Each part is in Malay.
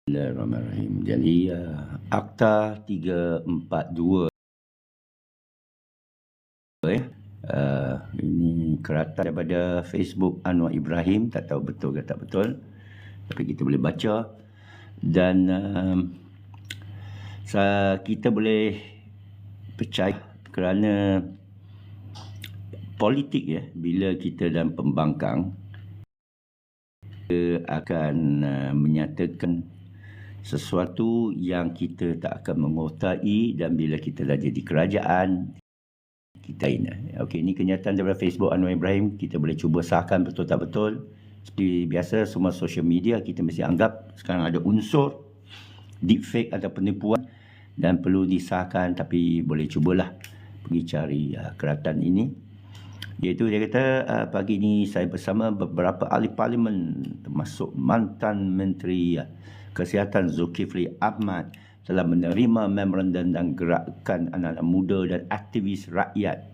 Bismillahirrahmanirrahim. Jadi Akta 342 ini keratan daripada Facebook Anwar Ibrahim, tak tahu betul ke tak betul, tapi kita boleh baca dan kita boleh percaya kerana politik bila kita dalam pembangkang kita akan menyatakan sesuatu yang kita tak akan mengotai, dan bila kita dah jadi kerajaan kita ini. Okey, ini kenyataan daripada Facebook Anwar Ibrahim. Kita boleh cuba sahkan betul tak betul. Seperti biasa semua social media kita mesti anggap sekarang ada unsur deepfake atau penipuan dan perlu disahkan, tapi boleh cubalah pergi cari keratan ini. Iaitu dia kata pagi ini saya bersama beberapa ahli parlimen termasuk mantan Menteri Kesihatan Zulkifli Ahmad telah menerima memorandum dan gerakan anak-anak muda dan aktivis rakyat.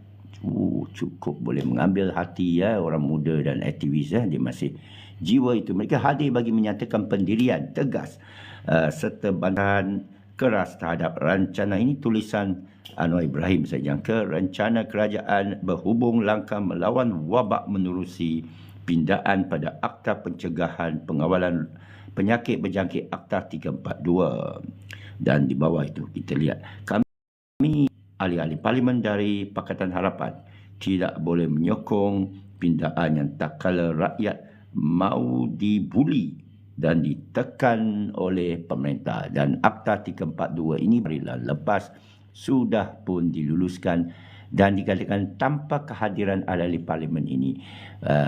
Cukup boleh mengambil hati orang muda dan aktivis. Dia masih jiwa itu. Mereka hadir bagi menyatakan pendirian tegas serta bantahan keras terhadap rencana ini. Tulisan Anwar Ibrahim, saya jangka rencana kerajaan berhubung langkah melawan wabak menerusi pindaan pada Akta Pencegahan Pengawalan Penyakit Berjangkit Akta 342. Dan di bawah itu kita lihat, kami ahli-ahli parlimen dari Pakatan Harapan tidak boleh menyokong pindaan yang tak kala rakyat mau dibuli dan ditekan oleh pemerintah. Dan Akta 342 ini marilah lepas sudah pun diluluskan dan dikatakan tanpa kehadiran ahli parlimen ini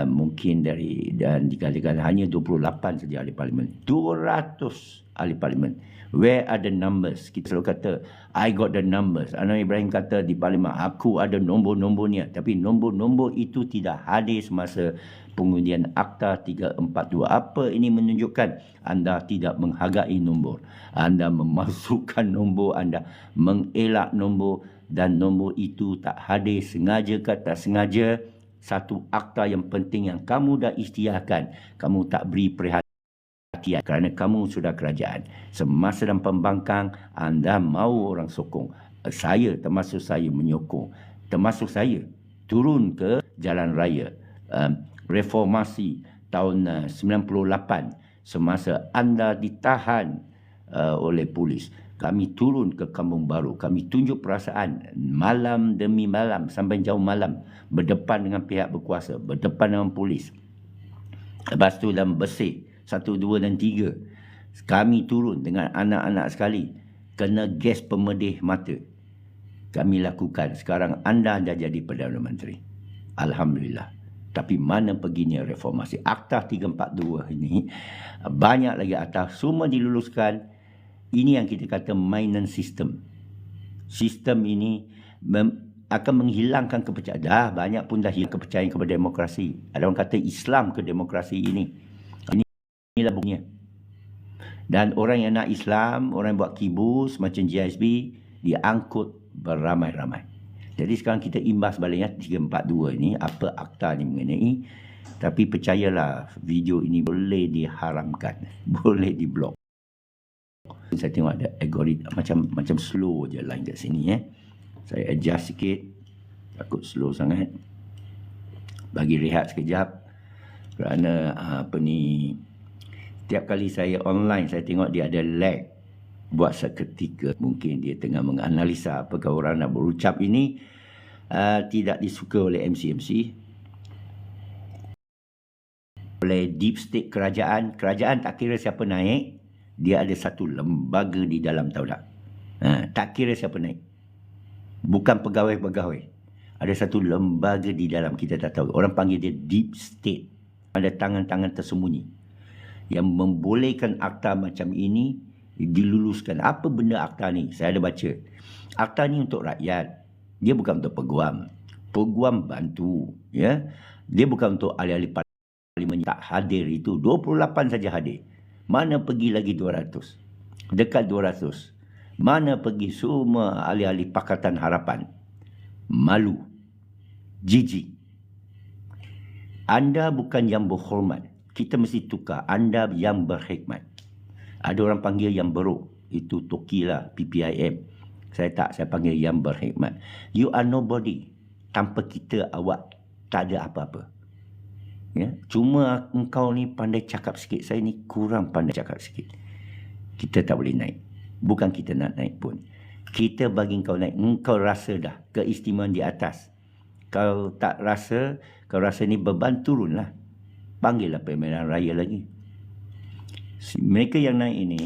mungkin dan dikatakan hanya 28 saja ahli parlimen, 200 ahli parlimen. Where are the numbers? Kita selalu kata I got the numbers. Anwar Ibrahim kata di parlimen aku ada nombor-nombornya, tapi nombor-nombor itu tidak hadir semasa pengundian Akta 342. Apa ini menunjukkan? Anda tidak menghargai nombor, anda memasukkan nombor, anda mengelak nombor, dan nombor itu tak hadir sengaja ke tak sengaja. Satu akta yang penting yang kamu dah isytiharkan, kamu tak beri perhatian kerana kamu sudah kerajaan. Semasa dalam pembangkang anda mahu orang sokong. Saya termasuk saya menyokong, termasuk saya turun ke jalan raya reformasi tahun 98 semasa anda ditahan oleh polis. Kami turun ke Kampung Baru, kami tunjuk perasaan malam demi malam sampai jauh malam, berdepan dengan pihak berkuasa, berdepan dengan polis. Lepas tu dalam Bersih 1, 2 dan 3 kami turun dengan anak-anak sekali, kena gas pemedih mata. Kami lakukan. Sekarang anda dah jadi Perdana Menteri, alhamdulillah. Tapi mana perginya reformasi? Akta 342 ini banyak lagi akta, semua diluluskan. Ini yang kita kata maintenance system. Sistem ini akan menghilangkan kepercayaan. Dah banyak pun dah hilang kepercayaan kepada demokrasi. Ada orang kata Islam ke demokrasi ini. Inilah buktinya. Dan orang yang nak Islam, orang yang buat kibus macam GSB, diangkut beramai-ramai. Jadi sekarang kita imbas baliknya 342 ini, apa akta ni mengenai. Tapi percayalah, video ini boleh diharamkan, boleh diblok. Saya tengok ada algoritma macam slow je line kat sini. Saya adjust sikit, takut slow sangat. Bagi rehat sekejap. Kerana tiap kali saya online, saya tengok dia ada lag. Buat seketika mungkin dia tengah menganalisa apakah orang nak berucap ini tidak disuka oleh MCMC, oleh deep state kerajaan. Kerajaan tak kira siapa naik, dia ada satu lembaga di dalam, tahu tak? Tak kira siapa naik, bukan pegawai-pegawai, ada satu lembaga di dalam, kita tak tahu. Orang panggil dia deep state. Ada tangan-tangan tersembunyi yang membolehkan akta macam ini diluluskan. Apa benda akta ni? Saya ada baca. Akta ni untuk rakyat. Dia bukan untuk peguam. Peguam bantu. Dia bukan untuk ahli-ahli parlimen. Tak hadir itu. 28 saja hadir. Mana pergi lagi 200? Dekat 200. Mana pergi semua ahli-ahli Pakatan Harapan? Malu. Jijik. Anda bukan yang berhormat. Kita mesti tukar. Anda yang berhikmat. Ada orang panggil yang beruk. Itu Toki lah, PPIM. Saya panggil yang berhikmat. You are nobody. Tanpa kita, awak tak ada apa-apa. Ya? Cuma engkau ni pandai cakap sikit. Saya ni kurang pandai cakap sikit. Kita tak boleh naik. Bukan kita nak naik pun. Kita bagi engkau naik. Engkau rasa dah keistimewaan di atas. Kau tak rasa, kau rasa ni beban, turunlah. Panggillah pemilihan raya lagi. Mereka yang naik ini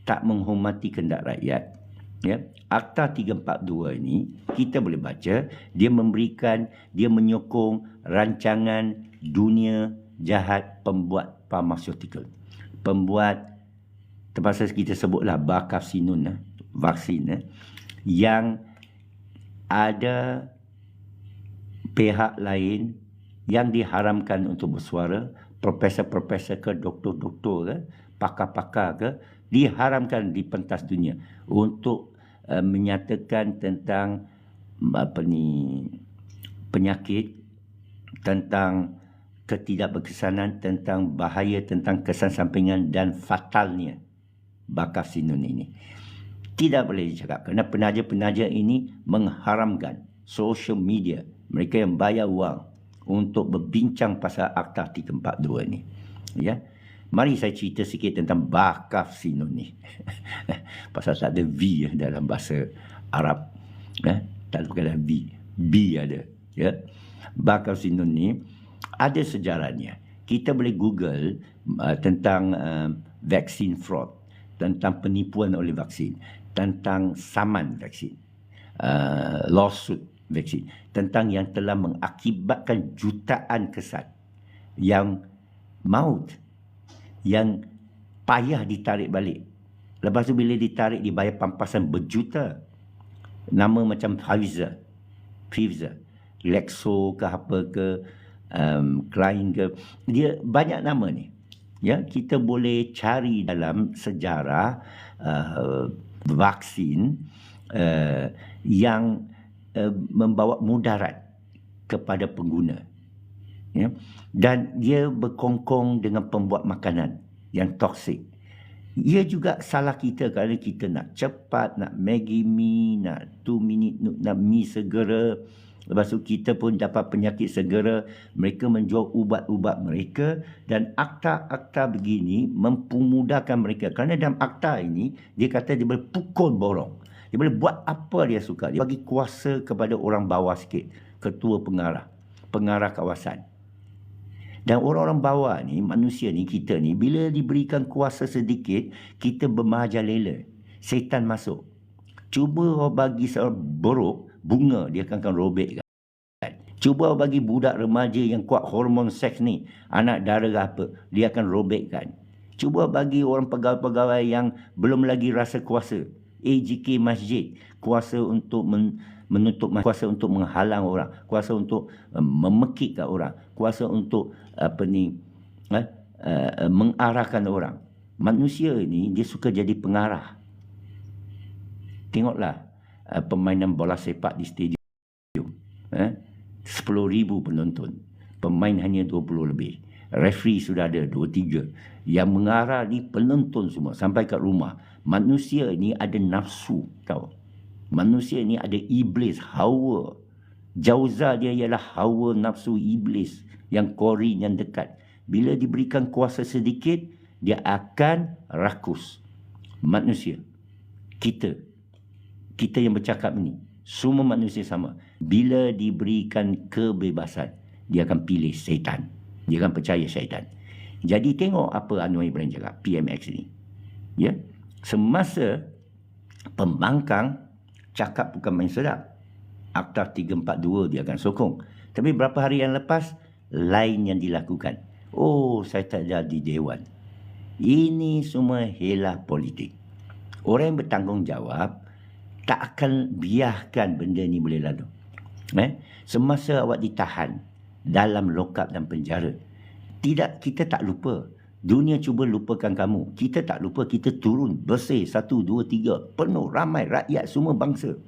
tak menghormati kehendak rakyat. Ya, Akta 342 ini kita boleh baca, dia memberikan, dia menyokong rancangan dunia jahat pembuat pharmaceutical. Pembuat, terpaksa kita sebutlah Bakafsinun, vaksin yang ada pihak lain yang diharamkan untuk bersuara, profesor-profesor ke, doktor-doktor ke, pakar-pakar ke, diharamkan di pentas dunia untuk menyatakan tentang penyakit, tentang ketidakberkesanan, tentang bahaya, tentang kesan sampingan dan fatalnya Bakafsinun ini. Tidak boleh dicakap kerana penaja-penaja ini mengharamkan social media. Mereka yang bayar wang untuk berbincang pasal Akta 342 ini. Ya. Mari saya cerita sikit tentang Bakafsinun ni. Pasal tak ada V dalam bahasa Arab. Tak ada V. B ada. Ya. Bakafsinun ni ada sejarahnya. Kita boleh Google tentang vaksin fraud, tentang penipuan oleh vaksin, tentang saman vaksin, lawsuit vaksin, tentang yang telah mengakibatkan jutaan kesan yang maut, yang payah ditarik balik. Lepas tu bila ditarik, dibayar pampasan berjuta. Nama macam Pfizer, Lexo ke apa ke, Klein ke, dia banyak nama ni. Ya, kita boleh cari dalam sejarah vaksin yang membawa mudarat kepada pengguna. Ya. Dan dia berkongkong dengan pembuat makanan yang toksik. Ia juga salah kita kerana kita nak cepat, nak Maggi mee, nak 2 minute, nak mi segera. Lepas tu kita pun dapat penyakit segera. Mereka menjual ubat-ubat mereka dan akta-akta begini mempermudahkan mereka. Kerana dalam akta ini, dia kata dia boleh pukul borong. Dia boleh buat apa dia suka. Dia bagi kuasa kepada orang bawah sikit. Ketua pengarah kawasan. Dan orang-orang bawah ni, manusia ni, kita ni, bila diberikan kuasa sedikit, kita bermajalela. Setan masuk. Cuba bagi seorang buruk, bunga dia akan robek kan. Cuba bagi budak remaja yang kuat hormon seks ni, anak dara apa, dia akan robekkan. Cuba bagi orang pegawai-pegawai yang belum lagi rasa kuasa, AJK masjid, kuasa untuk menutup, kuasa untuk menghalang orang, kuasa untuk memekikkan orang, kuasa untuk mengarahkan orang. Manusia ini dia suka jadi pengarah. Tengoklah permainan bola sepak di stadium. 10,000 penonton. Pemain hanya 20 lebih. Referee sudah ada 2-3. Yang mengarah ni penonton semua sampai kat rumah. Manusia ni ada nafsu, tahu. Manusia ni ada iblis, hawa. Jauza dia ialah hawa nafsu iblis yang korin, yang dekat. Bila diberikan kuasa sedikit, dia akan rakus. Manusia, kita yang bercakap ni, semua manusia sama. Bila diberikan kebebasan, dia akan pilih syaitan. Dia akan percaya syaitan. Jadi tengok apa Anwar Ibrahim cakap, PMX ni. Ya, semasa pembangkang cakap bukan main sedap. Akta 342 dia akan sokong. Tapi berapa hari yang lepas, lain yang dilakukan. Oh, saya tak jadi dewan. Ini semua helah politik. Orang yang bertanggungjawab tak akan biarkan benda ni boleh lalu. Semasa awak ditahan dalam lokap dan penjara, kita tak lupa. Dunia cuba lupakan kamu. Kita tak lupa, kita turun bersih 1, 2, 3. Penuh, ramai rakyat, semua bangsa.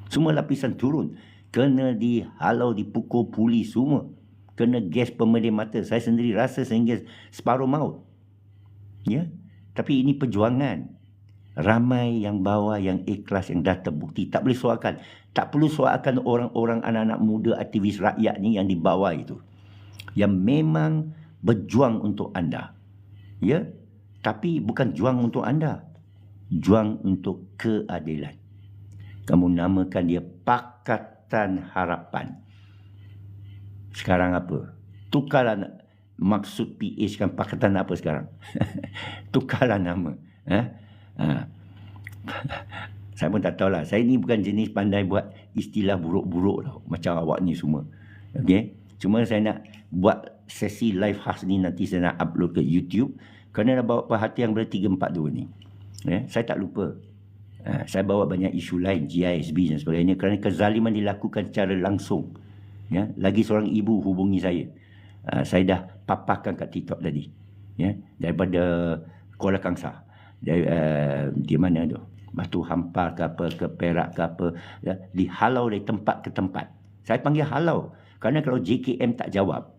Semua lapisan turun. Kena dihalau, dipukul puli semua. Kena gas pemedih mata. Saya sendiri rasa sehingga separuh maut. Ya. Tapi ini perjuangan. Ramai yang bawah, yang ikhlas, yang dah terbukti. Tak boleh soalkan. Tak perlu soalkan orang-orang anak-anak muda aktivis rakyat ni yang di bawah itu. Yang memang berjuang untuk anda. Ya? Tapi bukan juang untuk anda. Juang untuk keadilan. Kamu namakan dia Pakatan Harapan. Sekarang apa? Tukarlah maksud PH kan Pakatan apa sekarang? Tukarlah nama. Saya pun tak tahulah. Saya ni bukan jenis pandai buat istilah buruk-buruk tau. Macam awak ni semua. Okay? Cuma saya nak buat sesi live khas ni nanti saya nak upload ke YouTube. Kerana dah bawa perhatian pada 342 ni. Saya tak lupa. Saya bawa banyak isu lain, GISB dan sebagainya. Kerana kezaliman dilakukan secara langsung. Lagi seorang ibu hubungi saya. Saya dah paparkan kat TikTok tadi. Daripada Kuala Kangsar. Di mana tu? Batu Hampar ke apa, ke Perak ke apa. Dihalau dari tempat ke tempat. Saya panggil halau. Kerana kalau JKM tak jawab,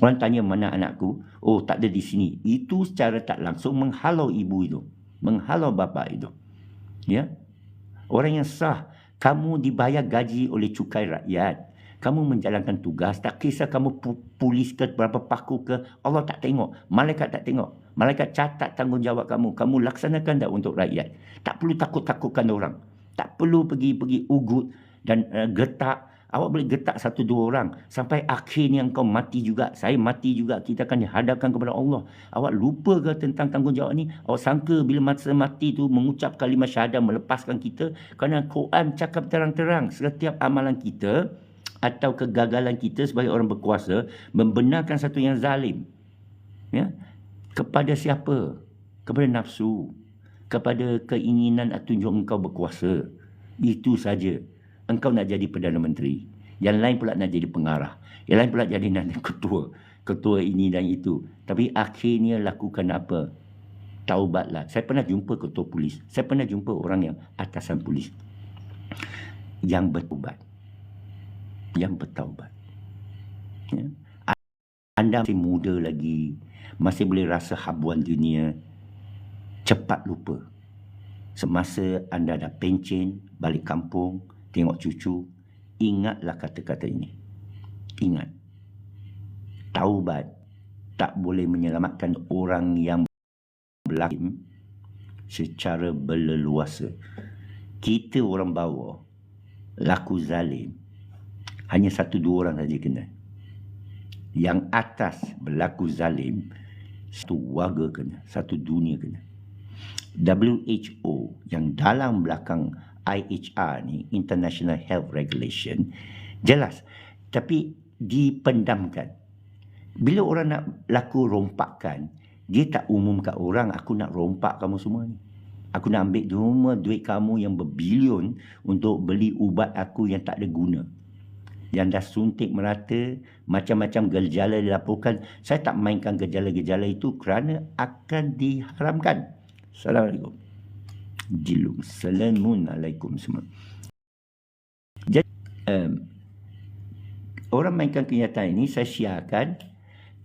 orang tanya mana anakku, oh tak ada di sini. Itu secara tak langsung menghalau ibu itu. Menghalau bapa itu. Orang yang sah. Kamu dibayar gaji oleh cukai rakyat. Kamu menjalankan tugas. Tak kisah kamu polis ke, berapa paku ke. Allah tak tengok. Malaikat tak tengok. Malaikat catat tanggungjawab kamu. Kamu laksanakan tak untuk rakyat. Tak perlu takut-takutkan orang. Tak perlu pergi ugut dan getak. Awak boleh getak 1-2 orang. Sampai akhirnya engkau mati juga. Saya mati juga. Kita akan dihadapkan kepada Allah. Awak lupa ke tentang tanggungjawab ni? Awak sangka bila masa mati tu mengucap kalimah syahadah melepaskan kita? Kerana Quran cakap terang-terang. Setiap amalan kita atau kegagalan kita sebagai orang berkuasa membenarkan satu yang zalim. Kepada siapa? Kepada nafsu. Kepada keinginan atau tunjuk engkau berkuasa. Itu saja. Engkau nak jadi Perdana Menteri. Yang lain pula nak jadi pengarah. Yang lain pula jadi nak ketua. Ketua ini dan itu. Tapi akhirnya lakukan apa? Taubatlah. Saya pernah jumpa ketua polis. Saya pernah jumpa orang yang atasan polis. Yang bertaubat. Yang bertaubat. Anda masih muda lagi. Masih boleh rasa habuan dunia. Cepat lupa. Semasa anda dah pencen, balik kampung, tengok cucu, ingatlah kata-kata ini. Ingat. Taubat tak boleh menyelamatkan orang yang berlaku secara berleluasa. Kita orang bawah, laku zalim, hanya 1-2 orang saja kena. Yang atas berlaku zalim, satu warga kena, satu dunia kena. WHO yang dalam belakang IHR ni, International Health Regulation, jelas. Tapi dipendamkan. Bila orang nak laku rompakan, dia tak umumkan orang, aku nak rompak kamu semua ni. Aku nak ambil semua duit kamu yang berbilion untuk beli ubat aku yang tak ada guna. Yang dah suntik merata, macam-macam gejala dilaporkan. Saya tak mainkan gejala-gejala itu kerana akan diharamkan. Assalamualaikum. Jilum. Assalamualaikum semua. Jadi, orang mainkan kenyataan ini, saya syiarkan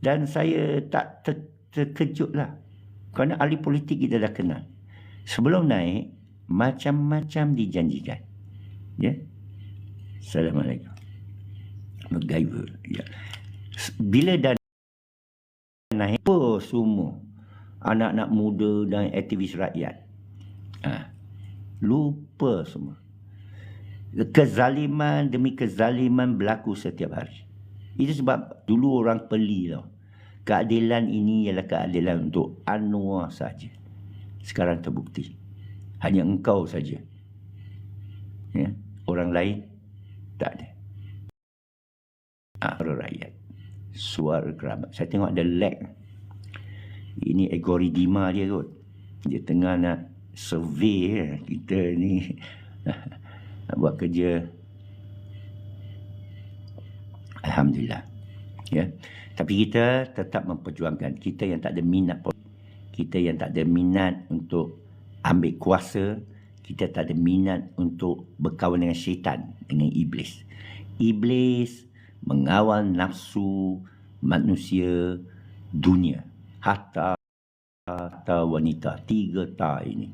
dan saya tak terkejut lah. Kerana ahli politik kita dah kenal. Sebelum naik, macam-macam dijanjikan. Assalamualaikum. MacGyver. Bila dah naik, apa semua anak-anak muda dan aktivis rakyat lupa semua. Kezaliman demi kezaliman berlaku setiap hari. Itu sebab dulu orang peli tau. Keadilan ini ialah keadilan untuk Anwar saja. Sekarang terbukti. Hanya engkau saja. Orang lain tak ada. Suara rakyat. Suara kerabat. Saya tengok ada lag. Ini algoritma dia kot. Dia tengah nak survey kita ni. Nak buat kerja. Alhamdulillah. Tapi kita tetap memperjuangkan. Kita yang tak ada minat. Kita yang tak ada minat untuk ambil kuasa. Kita tak ada minat untuk berkawan dengan syaitan. Dengan iblis. Iblis mengawal nafsu manusia dunia. Hatta ta wanita. 3 ta ini.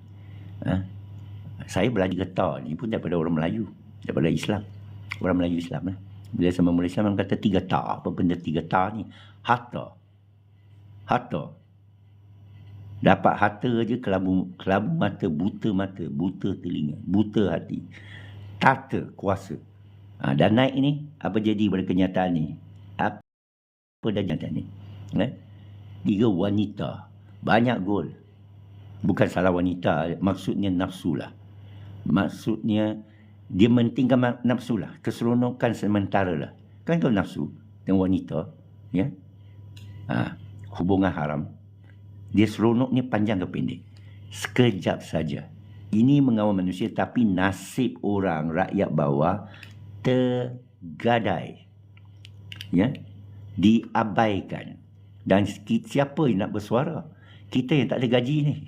Saya belajar ta ni pun daripada orang Melayu, daripada Islam. Orang Melayu Islam lah. Bila sama mula Islam kata 3 ta. Apa benda 3 ta ni? Harta. Dapat harta je kelabu mata, buta telinga, buta hati. Tata, kuasa. Dan naik ni, apa jadi pada kenyataan ni? Apa dah kenyataan ni? 3 wanita. Banyak gol. Bukan salah wanita, maksudnya nafsu lah. Maksudnya, dia mentingkan nafsu lah. Keseronokan sementara lah. Kan kalau nafsu dengan wanita, ya, hubungan haram, dia seronoknya panjang ke pendek? Sekejap saja. Ini mengawal manusia, tapi nasib orang, rakyat bawah, tergadai. Ya, diabaikan. Dan siapa yang nak bersuara? Kita yang tak ada gaji ni.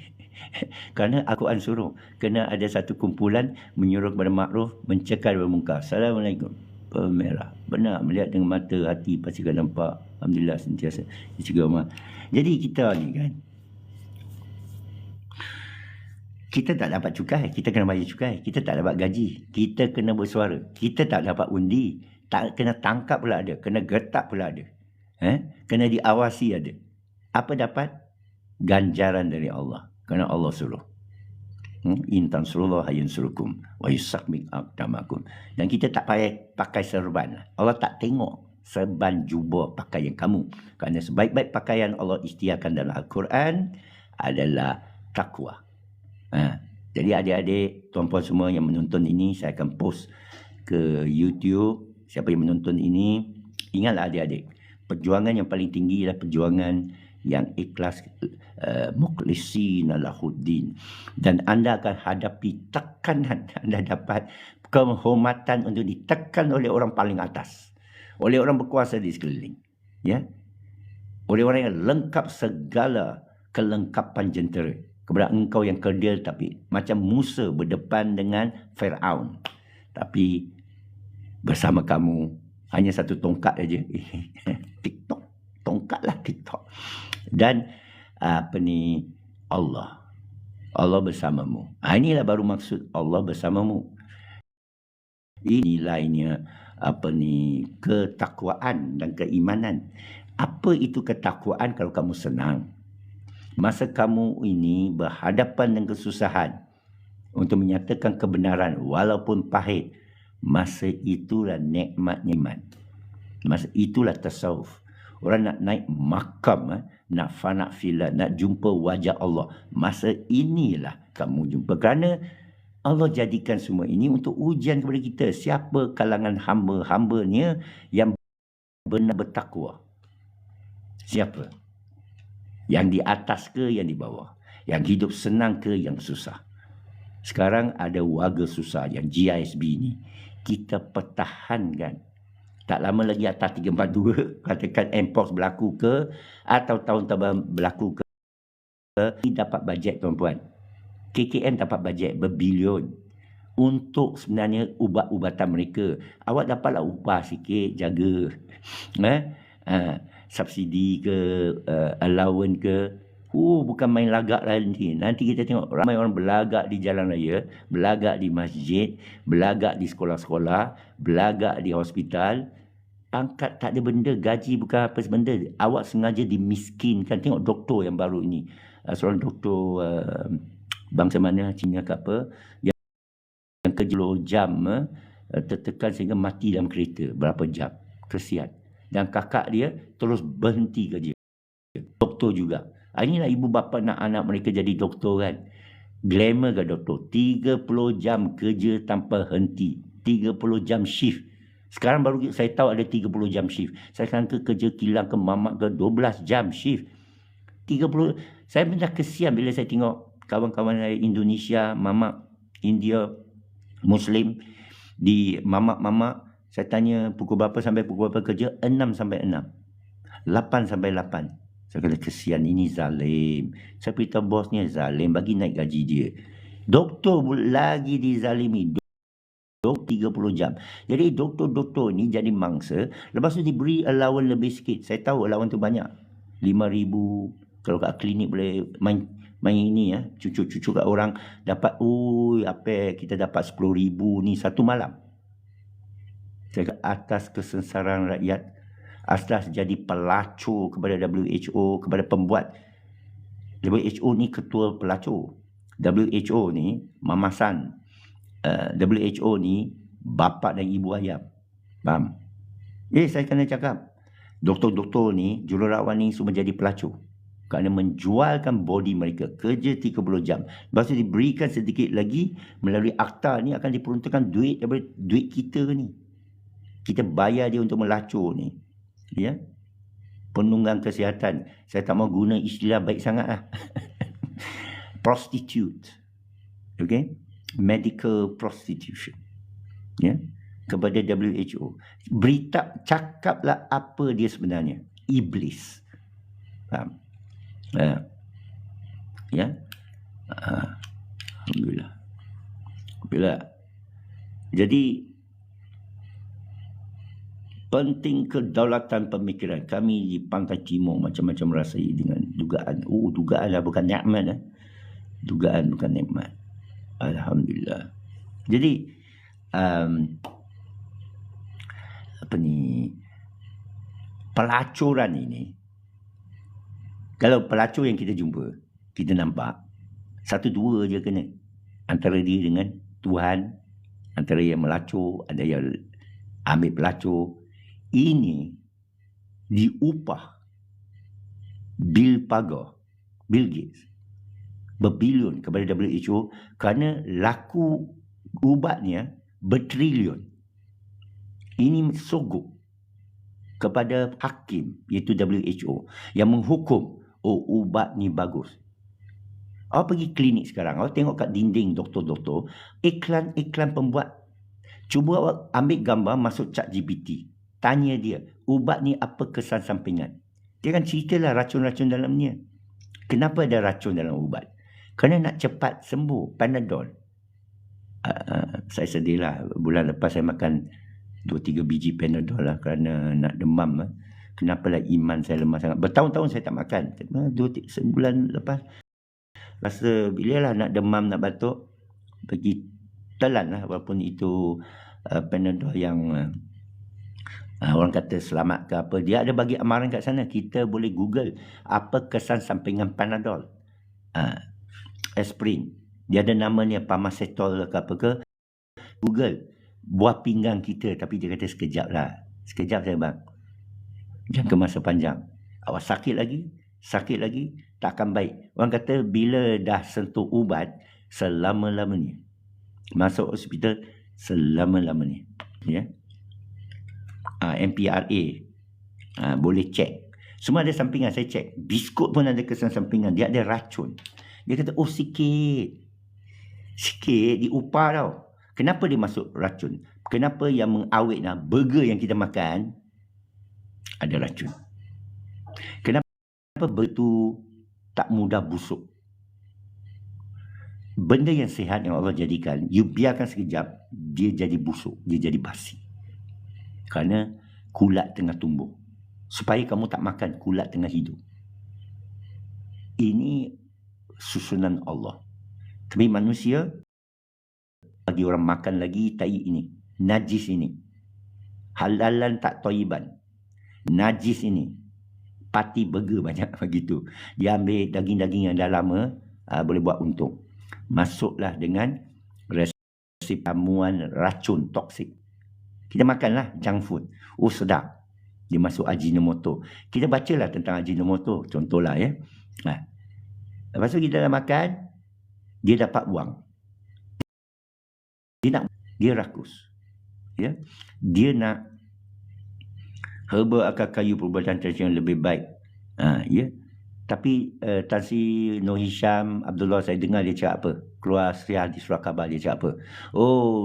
Kerana Al-Quran suruh, kena ada satu kumpulan menyuruh kepada makruf, mencegah daripada mungkar. Assalamualaikum. Pemerah. Benar, melihat dengan mata, hati pasti akan nampak. Alhamdulillah sentiasa dicegah rumah. Jadi kita ni kan, kita tak dapat cukai, kita kena bayar cukai. Kita tak dapat gaji, kita kena bersuara. Kita tak dapat undi, tak kena tangkap pula ada, kena getak pula ada. Kena diawasi ada. Apa dapat? Ganjaran dari Allah. Kerana Allah suruh. In tansurullah yansurukum wa yusammik aqdamakum. Dan kita tak payah pakai serban. Allah tak tengok serban jubah pakaian kamu. Kerana sebaik-baik pakaian Allah istiakan dalam Al-Quran adalah takwa. Jadi adik-adik, tuan-puan semua yang menonton ini, saya akan post ke YouTube. Siapa yang menonton ini, ingatlah adik-adik, perjuangan yang paling tinggi adalah perjuangan yang ikhlas, mukhlisina lahuddin. Dan anda akan hadapi tekanan, anda dapat kehormatan untuk ditekan oleh orang paling atas, oleh orang berkuasa di sekeliling, ya, oleh orang yang lengkap segala kelengkapan jentera. Kepada engkau yang kerdil, tapi macam Musa berdepan dengan Firaun, tapi bersama kamu hanya satu tongkat aja. TikTok, tongkatlah TikTok. Dan Allah bersamamu. Inilah baru maksud Allah bersamamu. Ini nilainya ketakwaan dan keimanan. Apa itu ketakwaan? Kalau kamu senang, masa kamu ini berhadapan dengan kesusahan untuk menyatakan kebenaran walaupun pahit, masa itulah nikmatnya iman. Masa itulah tasawuf. Orang nak naik makam, nak fana filah, nak jumpa wajah Allah, masa inilah kamu jumpa. Kerana Allah jadikan semua ini untuk ujian kepada kita. Siapa kalangan hamba-hambanya yang benar bertakwa? Siapa? Yang di atas ke yang di bawah? Yang hidup senang ke yang susah? Sekarang ada warga susah yang GISB ni. Kita pertahankan. Tak lama lagi atas 342, katakan Mpox berlaku ke, atau tahun terbang berlaku ke, dapat bajet tuan-puan. KKM dapat bajet berbilion untuk sebenarnya ubat-ubatan mereka. Awak dapatlah upah sikit, jaga. Subsidi ke, allowance ke. Bukan main lagak lagi. Nanti kita tengok ramai orang belagak di jalan raya, belagak di masjid, belagak di sekolah-sekolah, belagak di hospital. Pangkat tak ada benda, gaji bukan apa benda. Awak sengaja dimiskinkan. Tengok doktor yang baru ini. Seorang doktor bangsa mana, Cina ke apa, yang kerja 10 jam, tertekan sehingga mati dalam kereta. Berapa jam? Kesian. Dan kakak dia terus berhenti kerja. Doktor juga. Inilah ibu bapa nak anak mereka jadi doktor kan. Glamour ke doktor? 30 jam kerja tanpa henti. 30 jam shift. Sekarang baru saya tahu ada 30 jam shift. Saya sangka kerja kilang ke mamak ke 12 jam shift. 30. Saya benar kesian bila saya tengok kawan-kawan saya Indonesia, mamak, India, Muslim. Di mamak-mamak, saya tanya pukul berapa sampai pukul berapa kerja? 6 sampai 6. 8 sampai 8. Saya kata kesian, ini zalim. Saya beritahu bosnya zalim, bagi naik gaji dia. Doktor lagi dizalimi. 30 jam. Jadi doktor-doktor ni jadi mangsa. Lepas tu diberi allowance lebih sikit. Saya tahu allowance tu banyak. 5,000, Kalau kat klinik boleh main ini ya, cucuk-cucuk kat orang dapat, apa kita dapat 10,000 ni satu malam. Saya atas kesengsaraan rakyat, atas jadi pelacur kepada WHO, kepada pembuat. WHO ni ketua pelacur. WHO ni mamasan. WHO ni bapa dan ibu ayam. Faham? Saya kena cakap. Doktor-doktor ni, jururawat ni semua jadi pelacur. Kerana menjualkan body mereka. Kerja 30 jam. Lepas tu diberikan sedikit lagi, melalui akta ni akan diperuntukkan duit daripada duit kita ni. Kita bayar dia untuk melacur ni. Ya. Penunggang kesihatan. Saya tak mau guna istilah baik sangat lah. Prostitute. Okay. Medical prostitution. Ya. Kepada WHO. Cakaplah apa dia sebenarnya. Iblis. Faham? Ya. Alhamdulillah. Jadi penting kedaulatan pemikiran. Kami di Pantai Timur macam-macam rasai dengan dugaan. Dugaan lah, bukan nikmat. Dugaan bukan nikmat. Alhamdulillah. Jadi pelacuran ini, kalau pelacur yang kita jumpa, kita nampak satu dua je kena. Antara dia dengan Tuhan, antara yang melacur, ada yang ambil pelacur. Ini diupah Bill Gates berbilion kepada WHO kerana laku ubatnya bertrilion. Ini sogok kepada hakim, iaitu WHO, yang menghukum, ubat ni bagus. Awak pergi klinik sekarang, awak tengok kat dinding doktor-doktor, iklan pembuat. Cuba awak ambil gambar, masuk ChatGPT. Tanya dia, ubat ni apa kesan sampingan? Dia akan ceritalah racun-racun dalamnya. Kenapa ada racun dalam ubat? Kerana nak cepat sembuh, Panadol. Saya sedihlah, bulan lepas saya makan 2-3 biji Panadol lah kerana nak demam. Kenapalah iman saya lemah sangat. Bertahun-tahun saya tak makan. Sebulan lepas rasa bila lah nak demam, nak batuk, pergi telan lah, walaupun itu Panadol yang orang kata selamat ke apa. Dia ada bagi amaran kat sana. Kita boleh Google apa kesan sampingan Panadol. Aspirin. Dia ada namanya Pamacetal ke apa ke. Google. Buah pinggang kita. Tapi dia kata sekejap lah. Sekejap saya bang. Jangka masa panjang. Awak sakit lagi, takkan baik. Orang kata bila dah sentuh ubat, selama-lamanya. Masuk hospital, selama-lamanya. Ya. MPRA. Boleh cek. Semua ada sampingan, saya cek. Biskut pun ada kesan sampingan. Dia ada racun. Dia kata, sikit. Sikit diupah tau. Kenapa dia masuk racun? Kenapa yang mengawet burger yang kita makan ada racun? Kenapa betul tak mudah busuk? Benda yang sihat yang Allah jadikan, you biarkan sekejap, dia jadi busuk, dia jadi basi. Kerana kulat tengah tumbuh. Supaya kamu tak makan, kulat tengah hidup. Ini susunan Allah. Tapi manusia bagi orang makan lagi tai ini, najis ini. Halalan tak toiban. Najis ini. Pati burger banyak begitu. Dia ambil daging-daging yang dah lama, boleh buat untung. Masuklah dengan resep ramuan racun toksik. Kita makanlah junk food. Sedap. Dia masuk Ajinomoto. Kita bacalah tentang Ajinomoto. Contohlah ya. Lepas tu kita dah makan, dia dapat wang. Dia rakus. Ya. Dia nak herba akar kayu perubatan tradisional lebih baik. Ya. Tapi Tan Sri Nur Hisham Abdullah, saya dengar dia cakap apa? Keluar Sri Hadis Surah Khabar, dia cakap apa?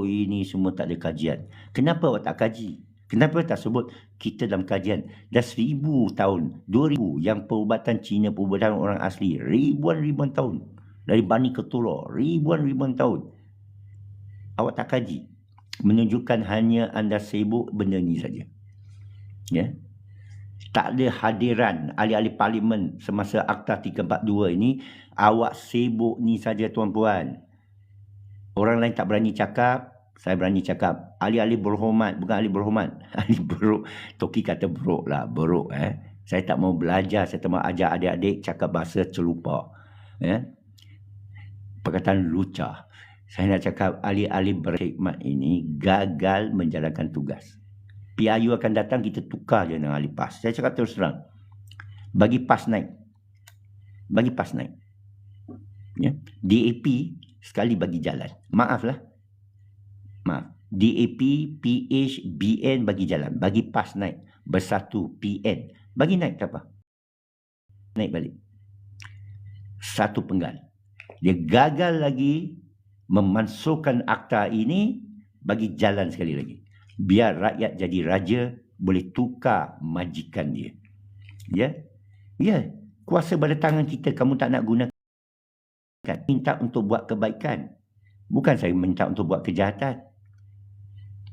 Ini semua tak ada kajian. Kenapa awak tak kaji? Kenapa tak sebut kita dalam kajian? Dah 1000 tahun, 2000 yang perubatan Cina, perubatan orang asli, ribuan-ribuan tahun. Dari Bani Keturah, ribuan-ribuan tahun. Awak tak kaji. Menunjukkan hanya anda sibuk benda ni saja. Ya. Tak ada hadiran ahli-ahli parlimen semasa Akta 342 ini. Awak sibuk ni saja tuan-puan. Orang lain tak berani cakap, saya berani cakap. Ahli-ahli berhormat, bukan ahli berhormat. Ahli beruk. Toki kata beruk lah, beruk. Saya tak mau belajar, saya tak mau ajar adik-adik cakap bahasa celupa. Perkataan lucah. Saya nak cakap ahli-ahli berhikmat ini gagal menjalankan tugas. PIU akan datang, kita tukar je dengan ahli PAS. Saya cakap terus terang. Bagi PAS naik. Bagi PAS naik. Ya. DAP sekali bagi jalan. Maaflah. Maaf. DAP, PH, BN bagi jalan. Bagi PAS naik. Bersatu, PN. Bagi naik tak apa. Naik balik. Satu penggal. Dia gagal lagi memansuhkan akta ini, bagi jalan sekali lagi. Biar rakyat jadi raja, boleh tukar majikan dia. Ya, kuasa pada tangan kita, kamu tak nak gunakan. Minta untuk buat kebaikan. Bukan saya minta untuk buat kejahatan.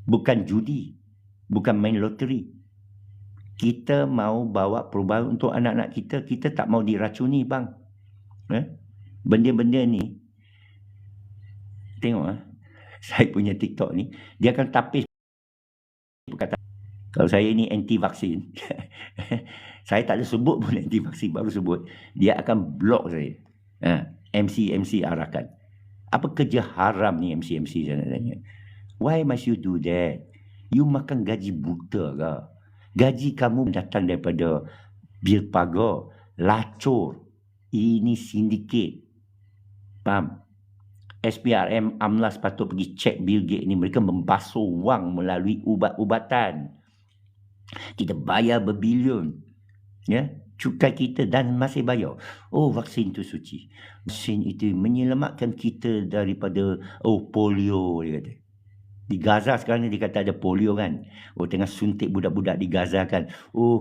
Bukan judi. Bukan main loteri. Kita mau bawa perubahan untuk anak-anak kita. Kita tak mau diracuni, bang. Benda-benda ni, tengok saya punya TikTok ni, dia akan tapis perkataan. Kalau saya ni anti vaksin, saya tak ada sebut pun anti vaksin, baru sebut, dia akan block saya. MC arahkan. Apa kerja haram ni MC saya nak tanya. Why must you do that? You makan gaji buta ke? Gaji kamu datang daripada bil pagar, lacur. Ini sindiket. Faham? SPRM, AMLAS patut pergi cek Bill Gates ni. Mereka membasuh wang melalui ubat-ubatan. Kita bayar berbilion. Cukai kita dan masih bayar. Oh, vaksin tu suci. Vaksin itu menyelamatkan kita daripada polio, dia kata. Di Gaza sekarang ni dia kata ada polio kan. Tengah suntik budak-budak di Gaza kan.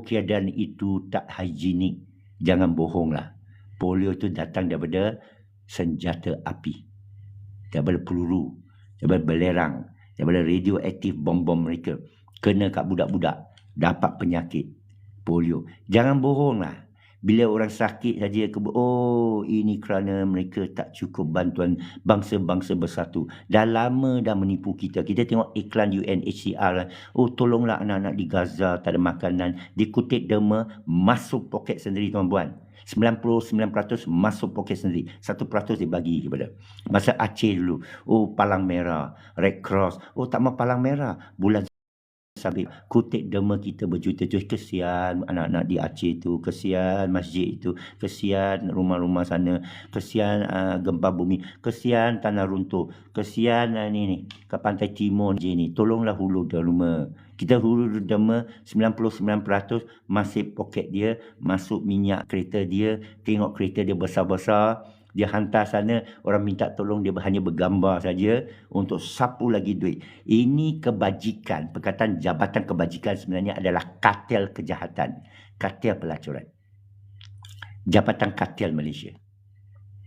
Keadaan itu tak higienik. Jangan bohonglah. Polio itu datang daripada senjata api. Daripada peluru, daripada belerang, daripada radioaktif bom-bom mereka. Kena kat budak-budak, dapat penyakit polio. Jangan bohonglah. Bila orang sakit saja, ini kerana mereka tak cukup bantuan bangsa-bangsa bersatu. Dah lama dah menipu kita. Kita tengok iklan UNHCR. Tolonglah anak-anak di Gaza, tak ada makanan. Dia kutip derma, masuk poket sendiri tuan-puan. 99% masuk poket sendiri. 1% dia bagi kepada. Masa Aceh dulu. Palang Merah, Red Cross. Tak mau Palang Merah. Bulan Sabit, kutip derma kita berjuta-juta. Kesian anak-anak di Aceh tu. Kesian masjid itu. Kesian rumah-rumah sana. Kesian gempa bumi. Kesian tanah runtuh. Kesian ni ke pantai timur ni. Tolonglah hulu derma. Kita hulu derma 99% masih poket dia. Masuk minyak kereta dia. Tengok kereta dia besar-besar. Dia hantar sana, orang minta tolong, dia hanya bergambar saja untuk sapu lagi duit. Ini kebajikan. Perkataan Jabatan Kebajikan sebenarnya adalah kartel kejahatan. Kartel pelacuran. Jabatan Kartel Malaysia.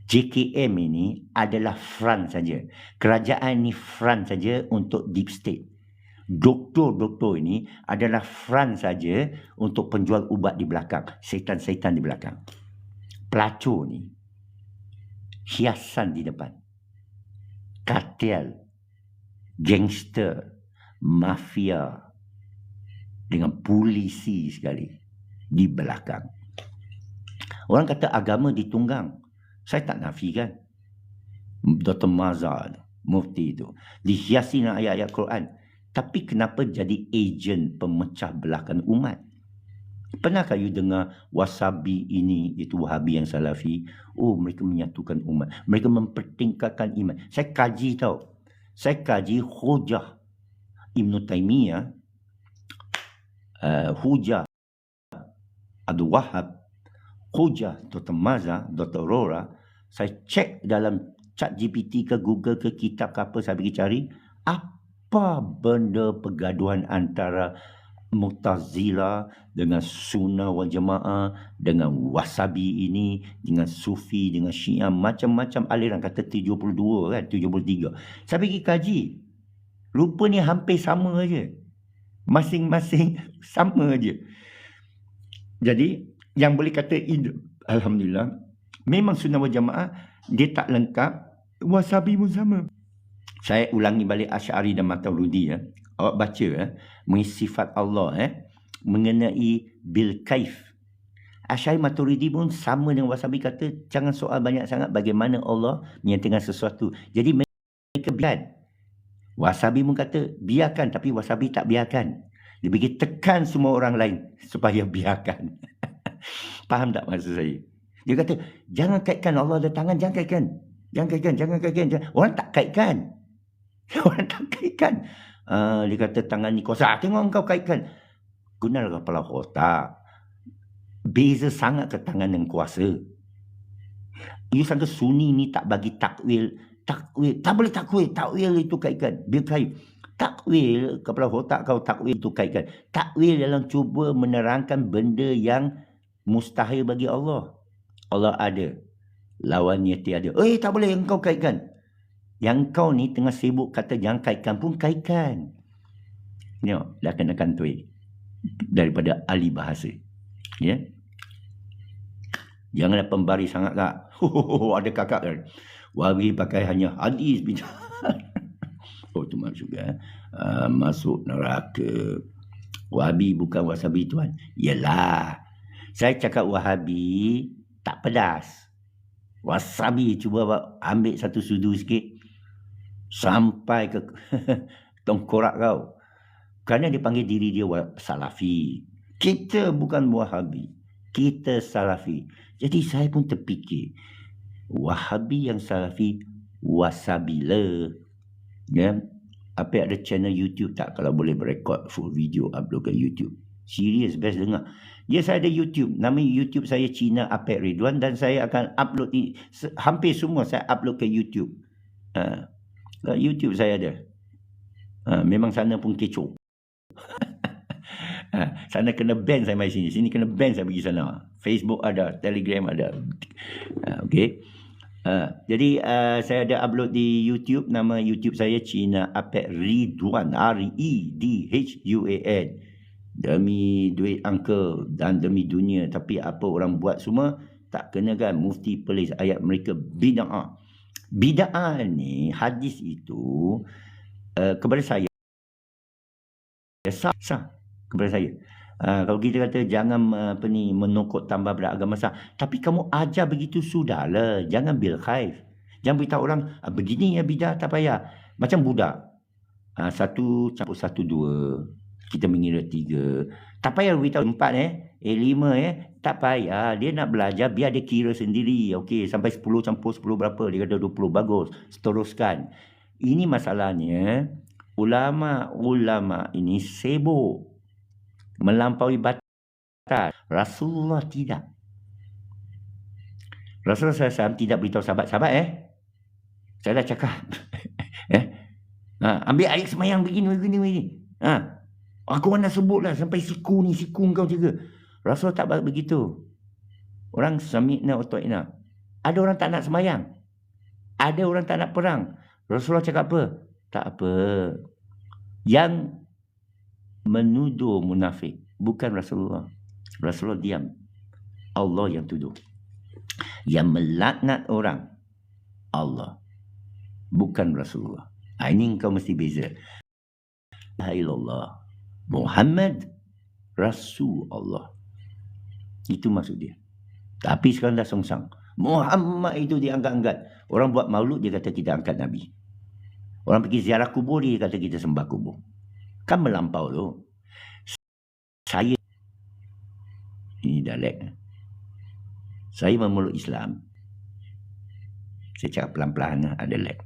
JKM ini adalah front saja. Kerajaan ini front saja untuk deep state. Doktor-doktor ini adalah front saja untuk penjual ubat di belakang. Setan-setan di belakang. Pelacur ni hiasan di depan. Kartel, gangster, mafia dengan polisi sekali di belakang. Orang kata agama ditunggang. Saya tak nafikan. Dr. Mazhar, mufti itu, dihiasi dengan ayat-ayat Quran. Tapi kenapa jadi ejen pemecah belahkan umat? Pernahkah you dengar wasabi ini, itu Wahabi yang Salafi? Mereka menyatukan umat. Mereka mempertingkatkan iman. Saya kaji tau. Saya kaji hujah Ibn Taymiyah, hujah Abdul Wahab, hujah Dr. Mazhar, Dr. Aurora. Saya cek dalam chat GPT ke Google ke kitab ke apa, saya pergi cari. Apa benda pergaduhan antara Mu'tazilah dengan Sunnah wal Jamaah, dengan Wasabi ini, dengan Sufi, dengan Syiah, macam-macam aliran. Kata 72 kan, 73. Saya pergi kaji. Rupanya hampir sama aja. Masing-masing sama aja. Jadi yang boleh kata alhamdulillah, memang sunnah wal jamaah dia tak lengkap, wasabi pun sama. Saya ulangi balik Asy'ari dan Maturidi ya. Awak baca mengisi sifat Allah mengenai bil kaif. Asy'ari Maturidi pun sama dengan wasabi, kata jangan soal banyak sangat bagaimana Allah menyatakan sesuatu. Jadi mereka biarkan. Wasabi pun kata biarkan, tapi wasabi tak biarkan. Dia bagi tekan semua orang lain supaya biarkan. Faham tak maksud saya? Dia kata jangan kaitkan Allah ada tangan, jangan kaitkan. Jangan kaitkan. Orang tak kaitkan. Orang tak kaitkan. Dia kata tangan ni kuasa. Tengok engkau kaitkan. Gunalah kepala otak. Beza sangat ke tangan dan kuasa. You sangka Sunni ni tak bagi takwil. Takwil. Tak boleh takwil. Takwil itu kaitkan. Bil kaif. Takwil, kepala otak kau takwil itu kaitkan. Takwil dalam cuba menerangkan benda yang mustahil bagi Allah. Allah ada. Lawannya tiada. Tak boleh engkau kaitkan. Yang kau ni tengah sibuk kata jangan kaitkan pun kaitkan. Tengok, dah kena kantoi daripada ahli bahasa. Ya. Janganlah pembari sangat kak. Ada kakak kan. Wahabi pakai hanya hadis bincang. Itu maksud masuk neraka. Wahabi bukan wasabi tuan. Yelah. Saya cakap Wahabi tak pedas. Wasabi cuba ambil satu sudu sikit sampai ke tengkorak kau. Kerana dia panggil diri dia Salafi. Kita bukan Wahabi. Kita Salafi. Jadi saya pun terfikir, Wahabi yang Salafi wasabila. Ya. Apa ada channel YouTube tak kalau boleh berekod full video upload ke YouTube? Serius, best dengar. Ya, saya ada YouTube. Nama YouTube saya Cina Apek Ridwan dan saya akan upload hampir semua saya upload ke YouTube. YouTube saya ada. Memang sana pun kecoh. Sana kena ban saya mai sini. Sini kena ban saya pergi sana. Facebook ada, Telegram ada. Okey. Jadi saya ada upload di YouTube. Nama YouTube saya Cina Apek Ridwan. Redhuan. Demi duit angka dan demi dunia. Tapi apa orang buat semua tak kena kan. Mufti pelis ayat mereka bid'ah. Bid'ah ni hadis itu kepada saya sah kepada saya. Kalau kita kata jangan menokok tambah beragama sah, tapi kamu ajar begitu sudahlah. Jangan bil khaif. Jangan beritahu orang begini ya bidah, tak payah. Macam budak. Satu campur satu dua, kita mengira tiga. Tak payah beritahu empat lima tak payah. Dia nak belajar biar dia kira sendiri. Okey, sampai 10 campur 10 berapa? Dia kata 20, bagus. Teruskan. Ini masalahnya, ulama-ulama ini sibuk melampaui batas. Rasulullah tidak. Rasulullah SAW tidak beritahu sahabat-sahabat saya dah cakap. Ambil air semayang begini. Aku nak sebutlah sampai siku kau jaga. Rasul tak begitu. Orang sami'na wa ta'ina. Ada orang tak nak semayang. Ada orang tak nak perang. Rasulullah cakap apa? Tak apa. Yang menuduh munafik bukan Rasulullah. Rasulullah diam. Allah yang tuduh. Yang melaknat orang Allah, bukan Rasulullah. Ini kau mesti beza. La ilaha illallah Muhammad Rasulullah. Itu maksud dia. Tapi sekarang dah songsang. Muhammad itu diangkat-angkat. Orang buat maulud dia kata kita angkat Nabi. Orang pergi ziarah kubur dia kata kita sembah kubur. Kan melampau tu. Saya ini dialek. Saya memeluk Islam. Saya cakap pelan-pelan ada lag.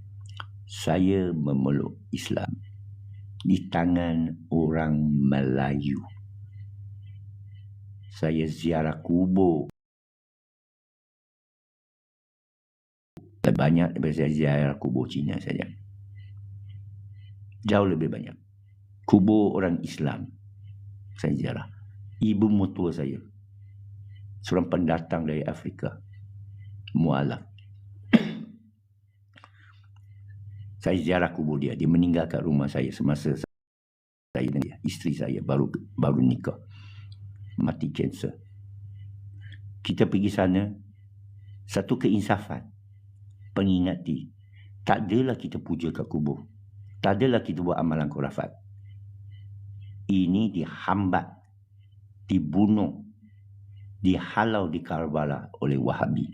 Saya memeluk Islam di tangan orang Melayu. Saya ziarah kubur banyak daripada saya ziarah kubur Cina saja. Jauh lebih banyak. Kubur orang Islam saya ziarah. Ibu mertua saya seorang pendatang dari Afrika, mualaf. Saya ziarah kubur dia. Dia meninggal kat rumah saya semasa saya dan dia, isteri saya baru nikah, mati kanser. kita pergi sana, satu keinsafan, pengingati. Tak adalah kita puja kat kubur. Tak adalah kita buat amalan khurafat. Ini dihambat, dibunuh, dihalau di Karbala oleh Wahabi.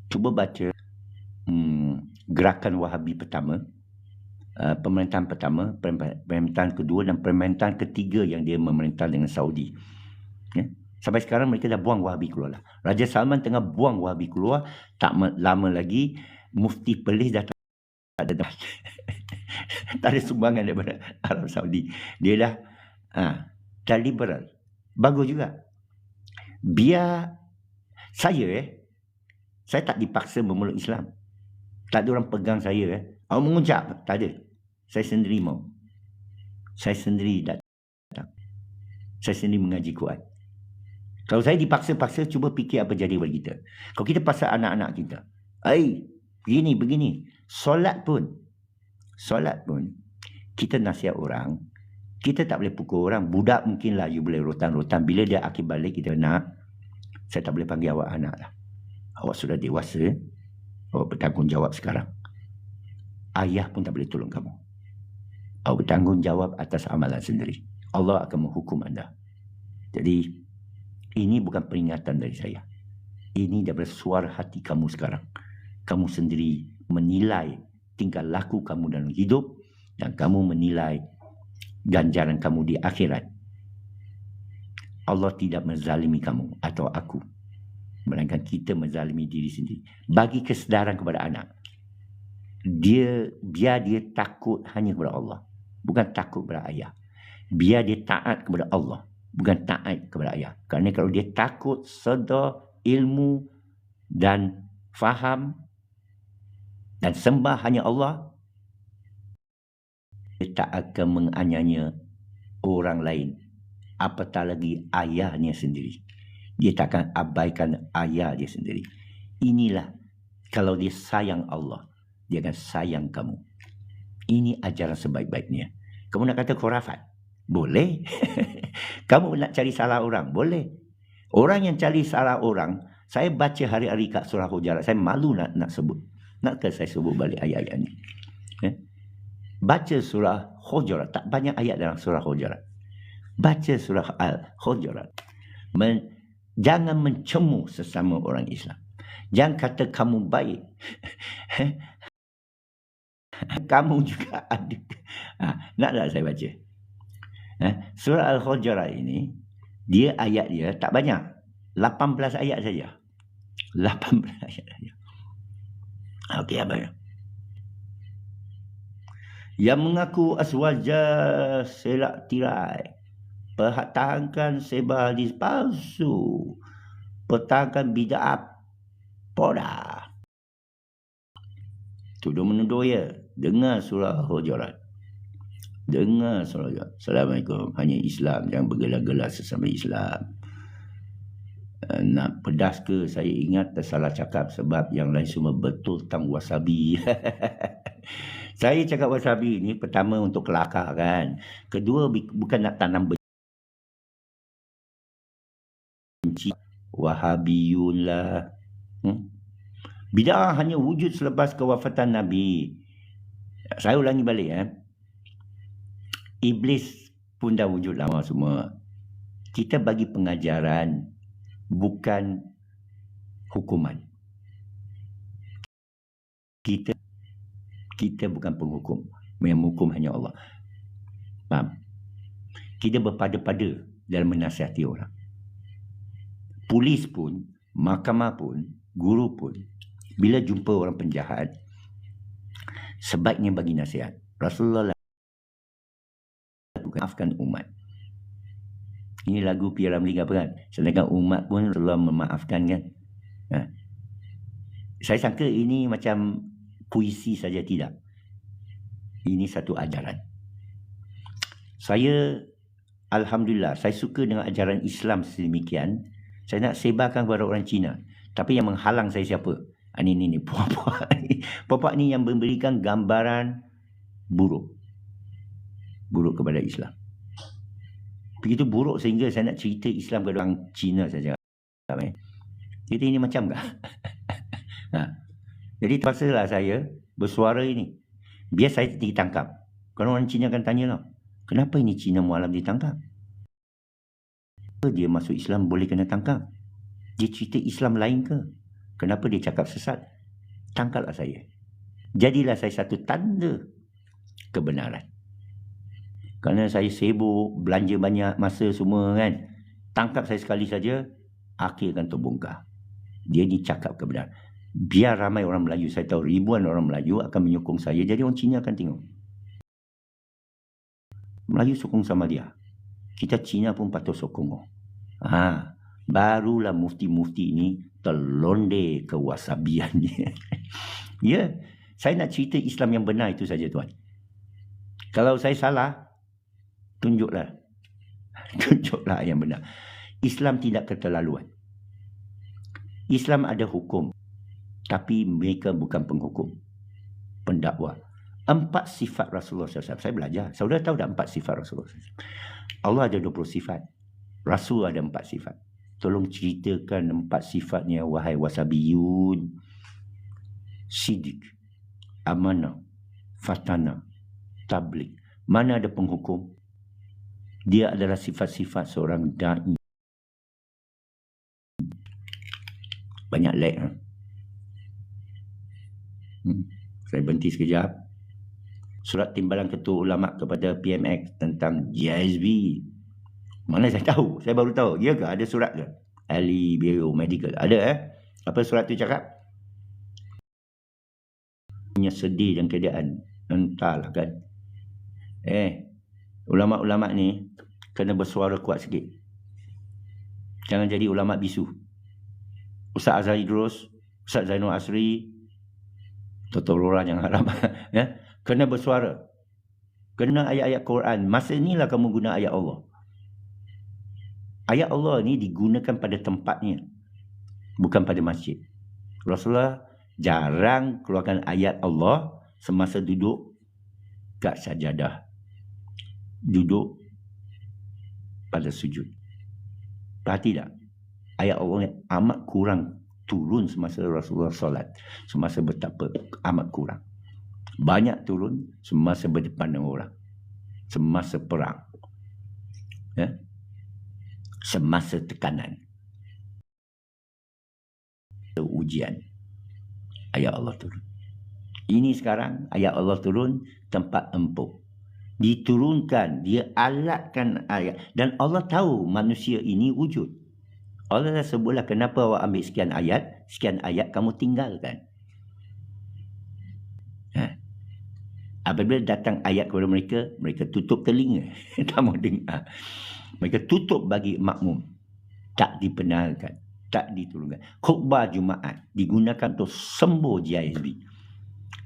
Cuba baca gerakan Wahabi pertama, pemerintahan pertama, pemerintahan kedua dan pemerintahan ketiga yang dia memerintah dengan Saudi. Ya? Sampai sekarang mereka dah buang Wahabi keluar lah. Raja Salman tengah buang Wahabi keluar. Tak lama lagi Mufti Perlis dah tak ada tak ada sumbangan daripada Arab Saudi. Dia dah liberal. Bagus juga. Biar saya tak dipaksa memeluk Islam. Tak ada orang pegang saya. Awak mengucap, tak ada. Saya sendiri mau. Saya sendiri datang. Saya sendiri mengaji Quran. Kalau saya dipaksa-paksa, cuba fikir apa jadi buat kita. Kalau kita paksa anak-anak kita, begini. Solat pun, kita nasihat orang, kita tak boleh pukul orang. Budak mungkinlah you boleh rotan-rotan. Bila dia akhir balik, kita nak, saya tak boleh panggil awak anak lah. Awak sudah dewasa, awak bertanggungjawab sekarang. Ayah pun tak boleh tolong kamu. Awak bertanggungjawab atas amalan sendiri. Allah akan menghukum anda. Jadi, ini bukan peringatan dari saya. Ini daripada suara hati kamu sekarang. Kamu sendiri menilai tingkah laku kamu dalam hidup dan kamu menilai ganjaran kamu di akhirat. Allah tidak menzalimi kamu atau aku. Melainkan kita menzalimi diri sendiri. Bagi kesedaran kepada anak. Biar dia takut hanya kepada Allah. Bukan takut kepada ayah. Biar dia taat kepada Allah. Bukan taat kepada ayah. Kerana kalau dia takut, sedar, ilmu dan faham dan sembah hanya Allah, dia tak akan menganiaya orang lain. Apatah lagi ayahnya sendiri. Dia tak akan abaikan ayah dia sendiri. Inilah kalau dia sayang Allah, dia akan sayang kamu. Ini ajaran sebaik-baiknya. Kamu nak kata khurafat? Boleh. Kamu nak cari salah orang? Boleh. Orang yang cari salah orang, saya baca hari-hari kat surah Hujurat. Saya malu nak sebut. Nakkah saya sebut balik ayat-ayat ni? Baca surah Hujurat. Tak banyak ayat dalam surah Hujurat. Baca surah Al-Hujurat. Jangan mencemu sesama orang Islam. Jangan kata kamu baik. Kamu juga ada. Nak tak saya baca? Surah Al-Hujurat ini, ayat dia tak banyak. 18 ayat saja. 18 ayat saja. Okey, apa ya? Yang mengaku aswaja selak tirai. Pertahankan sebar hadis palsu. Pertahankan bid'ah poda. Tuduh menuduh ya. Dengar surah Hujurat. Dengar surah Hujurat. Assalamualaikum. Hanya Islam. Jangan bergelar-gelar sesama Islam. Nak pedas ke? Saya ingat tersalah cakap sebab yang lain semua betul tentang wasabi. Saya cakap wasabi ni pertama untuk kelakar kan. Kedua bukan nak tanam benci. Wahabiyun lah. Bid'ah hanya wujud selepas kewafatan Nabi. Saya ulangi balik Iblis pun dah wujud lama semua. Kita bagi pengajaran, bukan hukuman. Kita bukan penghukum. Yang menghukum hanya Allah. Faham? Kita berpada-pada dalam menasihati orang. Polis pun, mahkamah pun, guru pun, bila jumpa orang penjahat, sebaiknya bagi nasihat. Rasulullah maafkan umat. Ini lagu P. Ramlee apa kan? Sedangkan umat pun Rasulullah memaafkan kan? Saya sangka ini macam puisi saja, tidak. Ini satu ajaran. Saya, alhamdulillah, saya suka dengan ajaran Islam sedemikian. Saya nak sebarkan kepada orang Cina. Tapi yang menghalang saya siapa? Ini puak-puak. Puak-puak ni yang memberikan gambaran buruk kepada Islam. Begitu buruk sehingga saya nak cerita Islam kepada orang Cina saja. Jadi ini macam tak? Jadi terpaksalah saya bersuara ini. Biar saya ditangkap. Kalau orang Cina akan tanya lah, kenapa ini Cina Mualam ditangkap? Dia masuk Islam boleh kena tangkap? Dia cerita Islam lain ke? Kenapa dia cakap sesat? Tangkaplah saya. Jadilah saya satu tanda kebenaran. Kerana saya sibuk, belanja banyak masa semua kan. Tangkap saya sekali saja, akhir akan terbongkar. Dia dicakap kebenaran. Biar ramai orang Melayu, saya tahu ribuan orang Melayu akan menyokong saya, jadi orang Cina akan tengok. Melayu sokong sama dia. Kita Cina pun patut sokong. Barulah mufti-mufti ini terlonde kewasabiannya. Ya, saya nak cerita Islam yang benar itu saja tuan. Kalau saya salah, tunjuklah. Tunjuklah yang benar. Islam tidak keterlaluan. Islam ada hukum. Tapi mereka bukan penghukum. Pendakwa. 4 sifat Rasulullah SAW. Saya belajar. Saudara tahu tak 4 sifat Rasulullah SAW? Allah ada 20 sifat. Rasul ada 4 sifat. Tolong ceritakan 4 sifatnya, wahai wasabiyun. Sidik, amanah, fatana, tabligh. Mana ada penghukum? Dia adalah sifat-sifat seorang da'i. Banyak lag. Saya berhenti sekejap. Surat timbalan Ketua Ulama kepada PMX tentang GSB. Mana saya tahu? Saya baru tahu. Ya ke? Ada surat ke? Ali Biomedical. Ada Apa surat tu cakap? Punya sedih dan keadaan. Entahlah kan. Ulama-ulama ni kena bersuara kuat sikit. Jangan jadi ulama bisu. Ustaz Azhar Idrus, Ustaz Zainul Asri, Dr. Rora yang haram. Kena bersuara. Kena ayat-ayat Quran. Masa inilah kamu guna ayat Allah. Ayat Allah ni digunakan pada tempatnya. Bukan pada masjid. Rasulullah jarang keluarkan ayat Allah semasa duduk kat sajadah. Duduk pada sujud. Perhati tak? Ayat Allah amat kurang turun semasa Rasulullah solat. Semasa bertapa amat kurang. Banyak turun semasa berdepan dengan orang. Semasa perang. Semasa tekanan. Ujian. Ayat Allah turun. Ini sekarang ayat Allah turun tempat empuk. Diturunkan, dia alatkan ayat. Dan Allah tahu manusia ini wujud. Allah dah sebutlah kenapa awak ambil sekian ayat kamu tinggalkan. Apabila datang ayat kepada mereka, mereka tutup telinga. Tak mau dengar. Mereka tutup bagi makmum. Tak dibenarkan. Tak diturunkan. Khutbah Jumaat digunakan untuk sembuh GISB.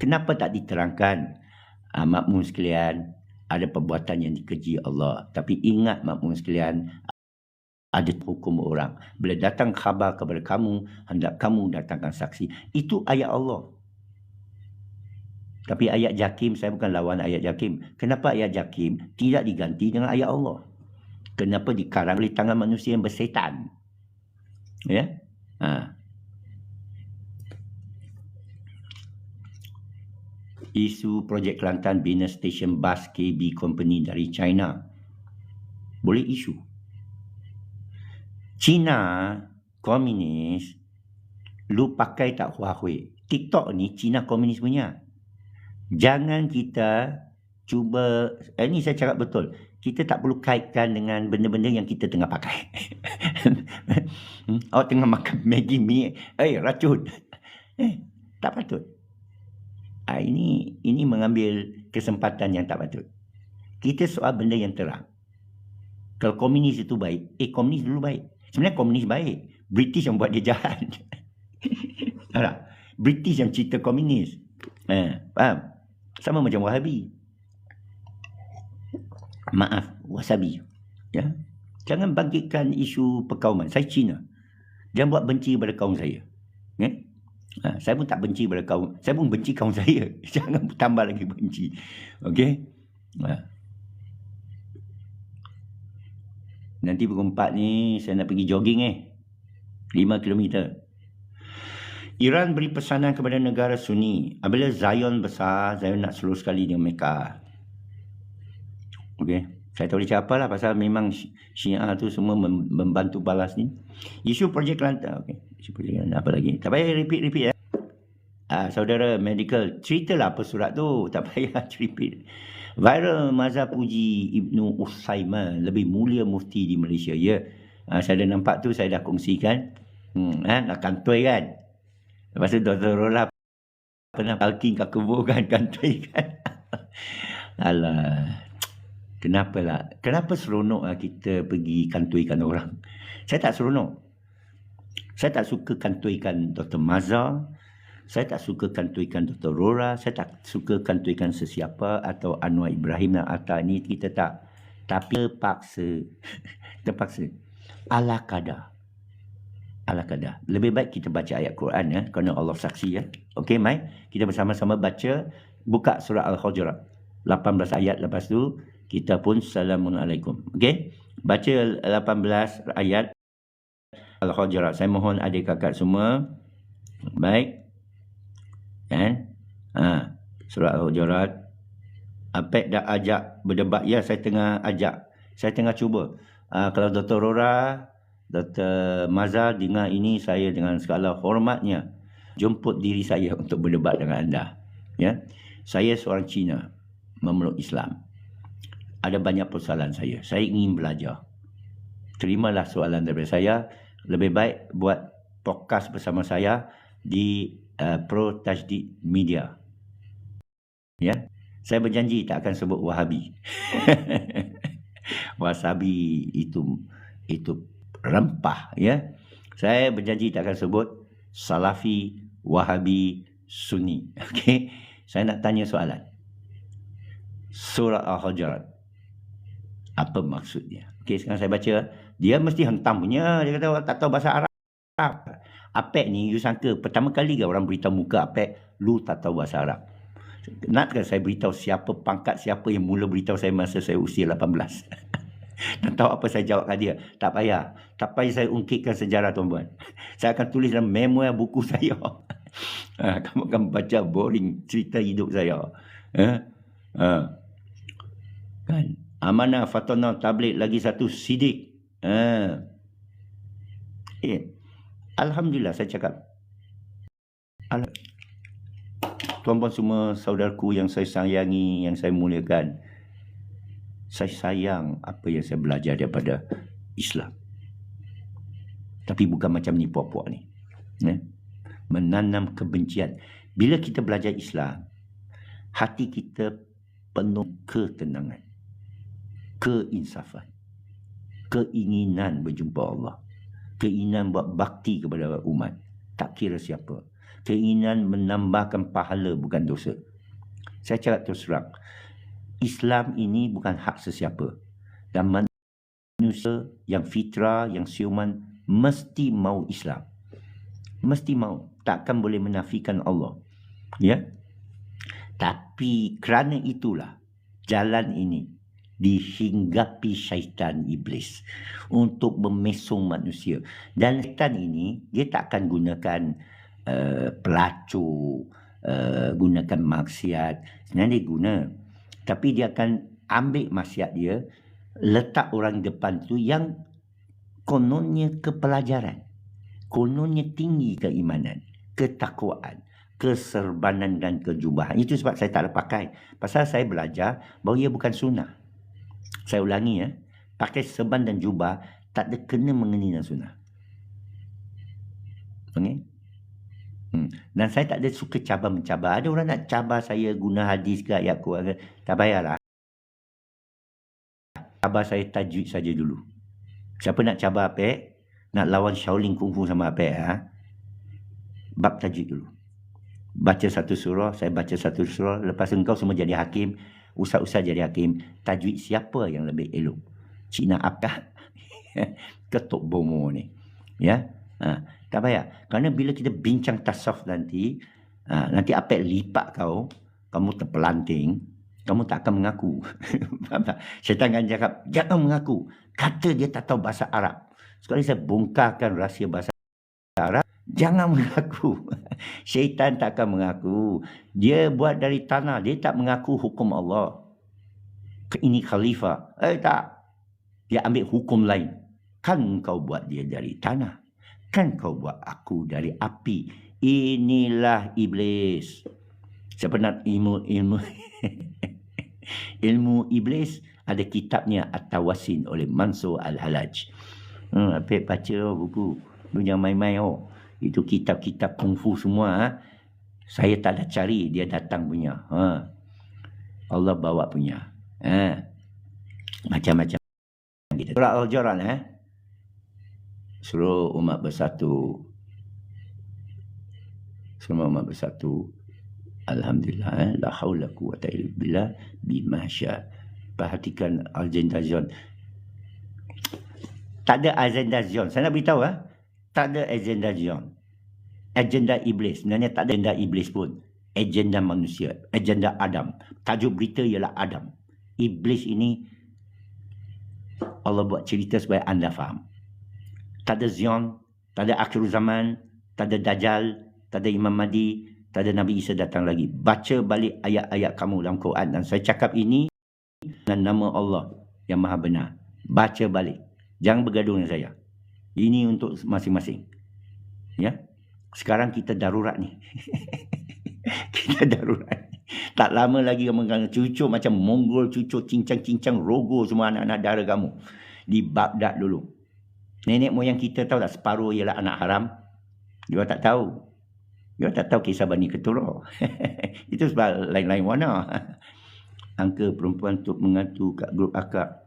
Kenapa tak diterangkan? Makmum sekalian, ada perbuatan yang dikeji Allah. Tapi ingat makmum sekalian, ada hukum orang. Bila datang khabar kepada kamu, hendak kamu datangkan saksi. Itu ayat Allah. Tapi ayat Jakim, saya bukan lawan ayat Jakim. Kenapa ayat Jakim tidak diganti dengan ayat Allah? Kenapa dikarang oleh tangan manusia yang bersetan? Ya? Isu projek Kelantan bina stesen bas KB company dari China. Boleh isu. Cina komunis, lu pakai tak Huawei? TikTok ni Cina komunis punya. Jangan kita cuba, ini saya cakap betul, kita tak perlu kaitkan dengan benda-benda yang kita tengah pakai. Awak tengah makan Maggi mee, racun. Tak patut. Ini mengambil kesempatan yang tak patut. Kita soal benda yang terang. Kalau komunis itu baik, komunis dulu baik. Sebenarnya komunis baik. British yang buat dia jahat. British yang cipta komunis. Faham? Sama macam Wahabi. Maaf, wasabi. Ya. Jangan bangkitkan isu perkauman. Saya Cina. Jangan buat benci pada kaum saya. Saya pun tak benci pada kaum. Saya pun benci kaum saya. Jangan tambah lagi benci. Okey? Nanti pukul 4 ni saya nak pergi jogging 5 kilometer. Iran beri pesanan kepada negara Sunni. Apabila Zion besar, Zion nak slow sekali dengan Mekah. Okey. Saya tak boleh cakap apa lah pasal memang Syiah tu semua membantu balas ni. Isu projek Kelantan. Okey. Isu projek Kelantan apa lagi? Tak payah repeat ya. Saudara medical, ceritalah apa surat tu. Tak payah repeat. Viral mazhab puji Ibnu Utsaiman, lebih mulia mufti di Malaysia. Ya. Saya dah nampak tu, saya dah kongsikan. Nak kantoi kan. Lepas tu Dr. Rola pernah parking kat kebun kan, kantoi kan. Alah. Kenapa seronok kita pergi kantoikan orang? Saya tak seronok. Saya tak suka kantoikan Dr. Mazhar. Saya tak suka kantoikan Dr. Rora. Saya tak suka kantoikan sesiapa atau Anwar Ibrahim dan Atta ni. Kita tak. Tapi terpaksa. Ala kadar. Lebih baik kita baca ayat Quran ya. Kerana Allah saksi ya. Okey, Mai. Kita bersama-sama baca. Buka surah Al-Hujurat. 18 ayat lepas tu. Kita pun Assalamualaikum. Okey? Baca 18 ayat Al-Hujurat. Saya mohon adik kakak semua. Baik. Kan? Surah Al-Hujurat. Apek dah ajak berdebat. Ya, saya tengah ajak. Saya tengah cuba. Kalau Dr. Rora, Dr. Mazhar dengar ini, saya dengan segala hormatnya jemput diri saya untuk berdebat dengan anda. Ya. Saya seorang Cina memeluk Islam. Ada banyak persoalan saya. Saya ingin belajar. Terimalah soalan daripada saya. Lebih baik buat podcast bersama saya di Pro Tajdid Media. Ya. Saya berjanji tak akan sebut Wahabi. Wasabi itu rempah ya. Saya berjanji tak akan sebut Salafi, Wahabi, Sunni. Okey. Saya nak tanya soalan. Surah Al-Hujurat. Apa maksudnya? Okey, sekarang saya baca. Dia mesti hentam punya. Dia kata tak tahu bahasa Arab. Apek ni, you sangka pertama kali ke orang beritahu muka Apek, lu tak tahu bahasa Arab? Nakkan saya beritahu siapa pangkat, siapa yang mula beritahu saya masa saya usia 18? Dan tahu apa saya jawab kat dia? Tak payah. Tak payah saya ungkitkan sejarah tuan-tuan. Saya akan tulis dalam memoir buku saya. Kamu akan baca boring cerita hidup saya. Kan? Amanah, Fatona, Tabligh, lagi satu Sidik. Alhamdulillah saya cakap. Tuan-tuan semua, saudaraku yang saya sayangi, yang saya muliakan. Saya sayang apa yang saya belajar daripada Islam. Tapi bukan macam ni puak-puak ni. Menanam kebencian. Bila kita belajar Islam, hati kita penuh ketenangan, keinsafan, keinginan berjumpa Allah, keinginan buat bakti kepada umat, tak kira siapa, keinginan menambahkan pahala bukan dosa. Saya cakap terus terang, Islam ini bukan hak sesiapa, dan manusia yang fitrah, yang siuman mesti mau Islam, mesti mau, takkan boleh menafikan Allah ya. Tapi kerana itulah jalan ini dihinggapi syaitan iblis untuk memesong manusia. Dan syaitan ini dia tak akan gunakan pelacur, gunakan maksiat. Sebenarnya dia guna, tapi dia akan ambil maksiat dia, letak orang depan tu yang kononnya kepelajaran, kononnya tinggi keimanan, ketakwaan, keserbanan dan kejubahan. Itu sebab saya tak ada pakai. Pasal saya belajar bahawa ia bukan sunnah. Saya ulangi ya. Pakai serban dan jubah tak ada kena mengeni dengan sunnah. Okay? Dan saya tak ada suka cabar-mencabar. Ada orang nak cabar saya guna hadis ke ayat Quran. Tak payahlah. Cabar saya tajwid saja dulu. Siapa nak cabar Apek, nak lawan Shaolin Kungfu sama Apek, bab tajwid dulu. Baca satu surah, saya baca satu surah. Lepas engkau semua jadi hakim, ustaz-ustaz jadi hakim. Tajwid siapa yang lebih elok? Cina apa? Ketuk bomo ni. Ya, tak payah. Kerana bila kita bincang tasawuf nanti, nanti Apek lipat kau, kamu terpelanting, kamu tak akan mengaku. Syaitan akan cakap, jangan mengaku. Kata dia tak tahu bahasa Arab. Sekali saya bongkarkan rahsia bahasa Arab, Jangan mengaku. Syaitan tak akan mengaku. Dia buat dari tanah. Dia tak mengaku hukum Allah. Ini khalifah. Tak. Dia ambil hukum lain. Kan kau buat dia dari tanah. Kan kau buat aku dari api. Inilah iblis. Siapa nak ilmu ilmu iblis? Ada kitabnya At-Tawasin oleh Mansur Al-Halaj. Apik baca buku. Lu jangan main-main. Itu kitab-kitab kungfu semua. Saya tak ada cari, dia datang punya. Allah bawa punya. Macam-macam. Surah Al-Hujurat. Suruh umat bersatu. Semua umat bersatu. Alhamdulillah. La haula quwwata illa billah bima syaa. Perhatikan agenda Zion. Tak ada agenda Zion. Saya nak beritahu tak ada agenda Zion. Agenda iblis. Sebenarnya tak ada agenda iblis pun. Agenda manusia. Agenda Adam. Tajuk berita ialah Adam. Iblis ini Allah buat cerita supaya anda faham. Tak ada Zion. Tak ada akhir zaman. Tak ada Dajjal. Tak ada Imam Mahdi. Tak ada Nabi Isa datang lagi. Baca balik ayat-ayat kamu dalam Quran. Dan saya cakap ini dengan nama Allah yang maha benar. Baca balik. Jangan bergaduh dengan saya. Ini untuk masing-masing. Ya. Sekarang kita darurat ni. Kita darurat. Tak lama lagi kamu cucuk macam Mongol, cucuk cincang-cincang rogo semua anak-anak dara kamu. Di Baghdad dulu. Nenek moyang kita tahu tak separuh ialah anak haram? Dia tak tahu. Dia tak tahu kisah Bani Keturah. Itu sebab lain-lain warna. Angka perempuan untuk mengantu kat grup akak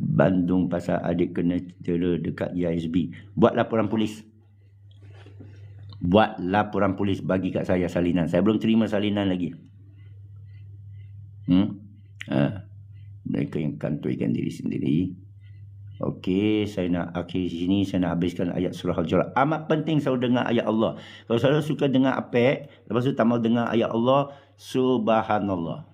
Bandung pasal adik kena cedera dekat ISB. Buat laporan polis. Buat laporan polis bagi kat saya salinan. Saya belum terima salinan lagi. Mereka yang kantorkan diri sendiri. Okey, saya nak akhir sini. Saya nak habiskan ayat surah Al-Hujurat. Amat penting selalu dengar ayat Allah. Kalau saudara suka dengar apek, lepas tu tak mau dengar ayat Allah, subhanallah.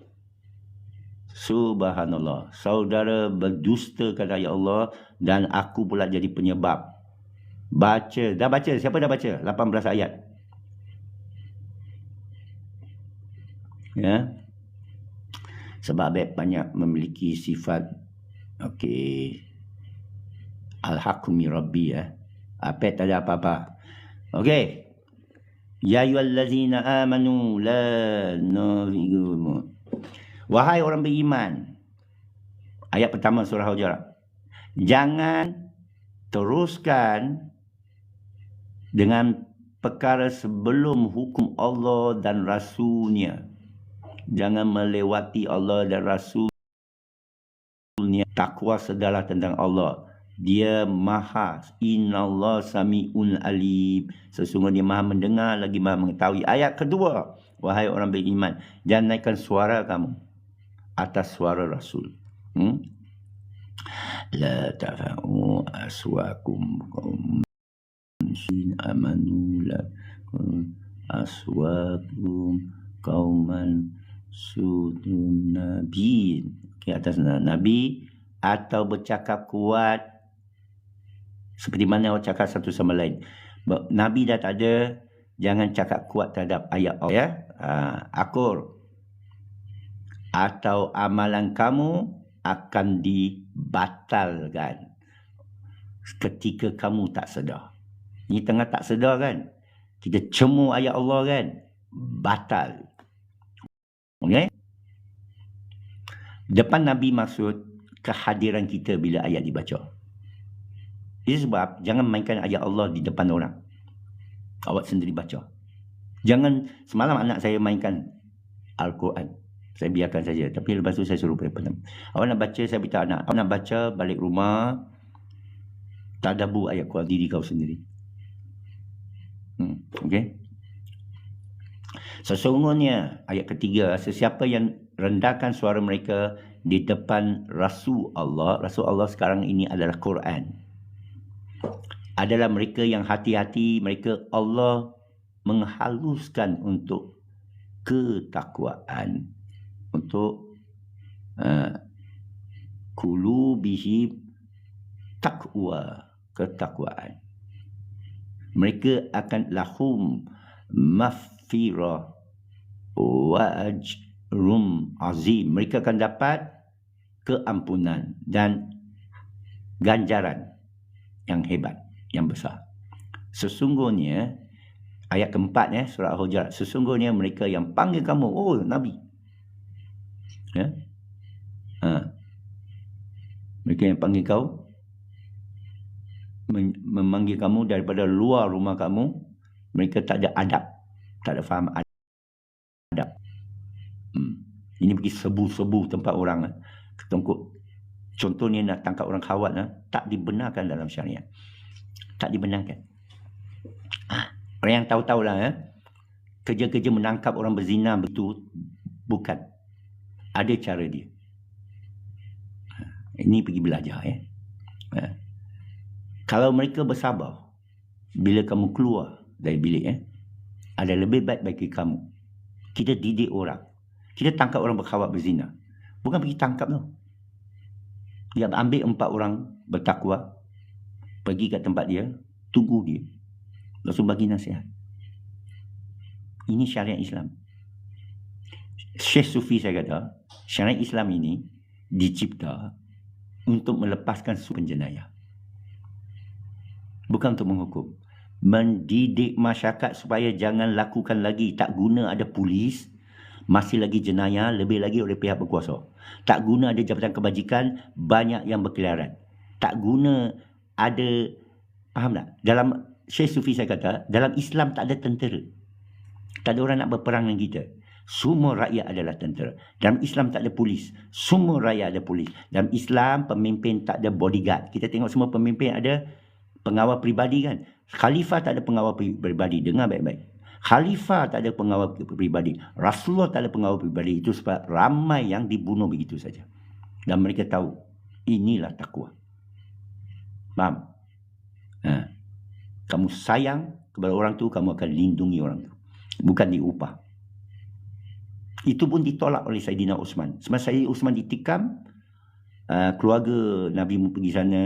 Subhanallah. Saudara berdustakan ayat Allah dan aku pula jadi penyebab. Baca. Dah baca? Siapa dah baca? 18 ayat. Ya. Sebab Abed banyak memiliki sifat Al-Hakumi Rabbi Abed tak ada apa-apa. Okey. Ya ayyuhallazina amanu la nafigu. Wahai orang beriman. Ayat pertama surah Al-Hujurat. Jangan teruskan dengan perkara sebelum hukum Allah dan Rasulnya. Jangan melewati Allah dan Rasulnya. Takwa segala tentang Allah. Dia maha. Innallah sami'un alim. Sesungguhnya maha mendengar lagi maha mengetahui. Ayat kedua. Wahai orang beriman. Jangan naikkan suara kamu atas suara Rasul. La tafa'u aswakum amanu la aswakum qauman sudun nabi. Atas Nabi atau bercakap kuat seperti mana orang cakap satu sama lain. Nabi dah tak ada, jangan cakap kuat terhadap ayat Allah akur. Atau amalan kamu akan dibatalkan ketika kamu tak sedar. Ni tengah tak sedar kan? Kita cemur ayat Allah kan? Batal. Okey? Depan Nabi maksud kehadiran kita bila ayat dibaca. Itu sebab jangan mainkan ayat Allah di depan orang. Awak sendiri baca. Jangan semalam anak saya mainkan Al-Quran. Saya biarkan saja. Tapi lepas tu saya suruh penam. Awak nak baca, saya beritahu anak. Awak nak baca balik rumah. Tadabbur ayat Quran diri kau sendiri. Okey. Sesungguhnya ayat ketiga, sesiapa yang rendahkan suara mereka di depan Rasul Allah sekarang ini adalah Quran. Adalah mereka yang hati-hati, mereka Allah menghaluskan untuk ketakwaan. Untuk qulubihim taqwa, ketakwaan. Mereka akan lahum maghfirah wa ajrum azim. Mereka akan dapat keampunan dan ganjaran yang hebat, yang besar. Sesungguhnya, ayat keempat surah Al-Hujurat, sesungguhnya mereka yang panggil kamu, oh Nabi. Ya? Mereka yang panggil kau, memanggil kamu daripada luar rumah kamu, mereka tak ada adab, tak ada faham adab. Ini pergi sebu-sebu tempat orang, ketengkuk. Contohnya nak tangkap orang khawat, tak dibenarkan dalam syariat. Tak dibenarkan. Orang yang tahu-tahulah, kerja-kerja menangkap orang berzina begitu, bukan. Ada cara dia. Ini pergi belajar. Kalau mereka bersabar, bila kamu keluar dari bilik, ada lebih baik bagi kamu. Kita didik orang. Kita tangkap orang berkhawat berzina. Bukan pergi tangkap tu. Dia ambil 4 orang bertakwa, pergi kat tempat dia, tunggu dia, langsung bagi nasihat. Ini syariat Islam. Syekh Sufi saya kata, syariat Islam ini dicipta untuk melepaskan penjenayah. Bukan untuk menghukum. Mendidik masyarakat supaya jangan lakukan lagi. Tak guna ada polis, masih lagi jenayah, lebih lagi oleh pihak berkuasa. Tak guna ada jabatan kebajikan, banyak yang berkeliaran. Tak guna ada, faham tak? Dalam Syekh Sufi saya kata, dalam Islam tak ada tentera. Tak ada orang nak berperang dengan kita. Semua rakyat adalah tentera. Dalam Islam tak ada polis. Semua rakyat ada polis. Dalam Islam pemimpin tak ada bodyguard. Kita tengok semua pemimpin ada pengawal peribadi kan. Khalifah tak ada pengawal peribadi. Dengar baik-baik. Khalifah tak ada pengawal peribadi. Rasulullah tak ada pengawal peribadi. Itu sebab ramai yang dibunuh begitu saja. Dan mereka tahu, inilah takwa. Faham? Kamu sayang kepada orang tu, kamu akan lindungi orang tu. Bukan diupah. Itu pun ditolak oleh Saidina Osman. Semasa Saidina Osman ditikam, keluarga Nabi pergi sana,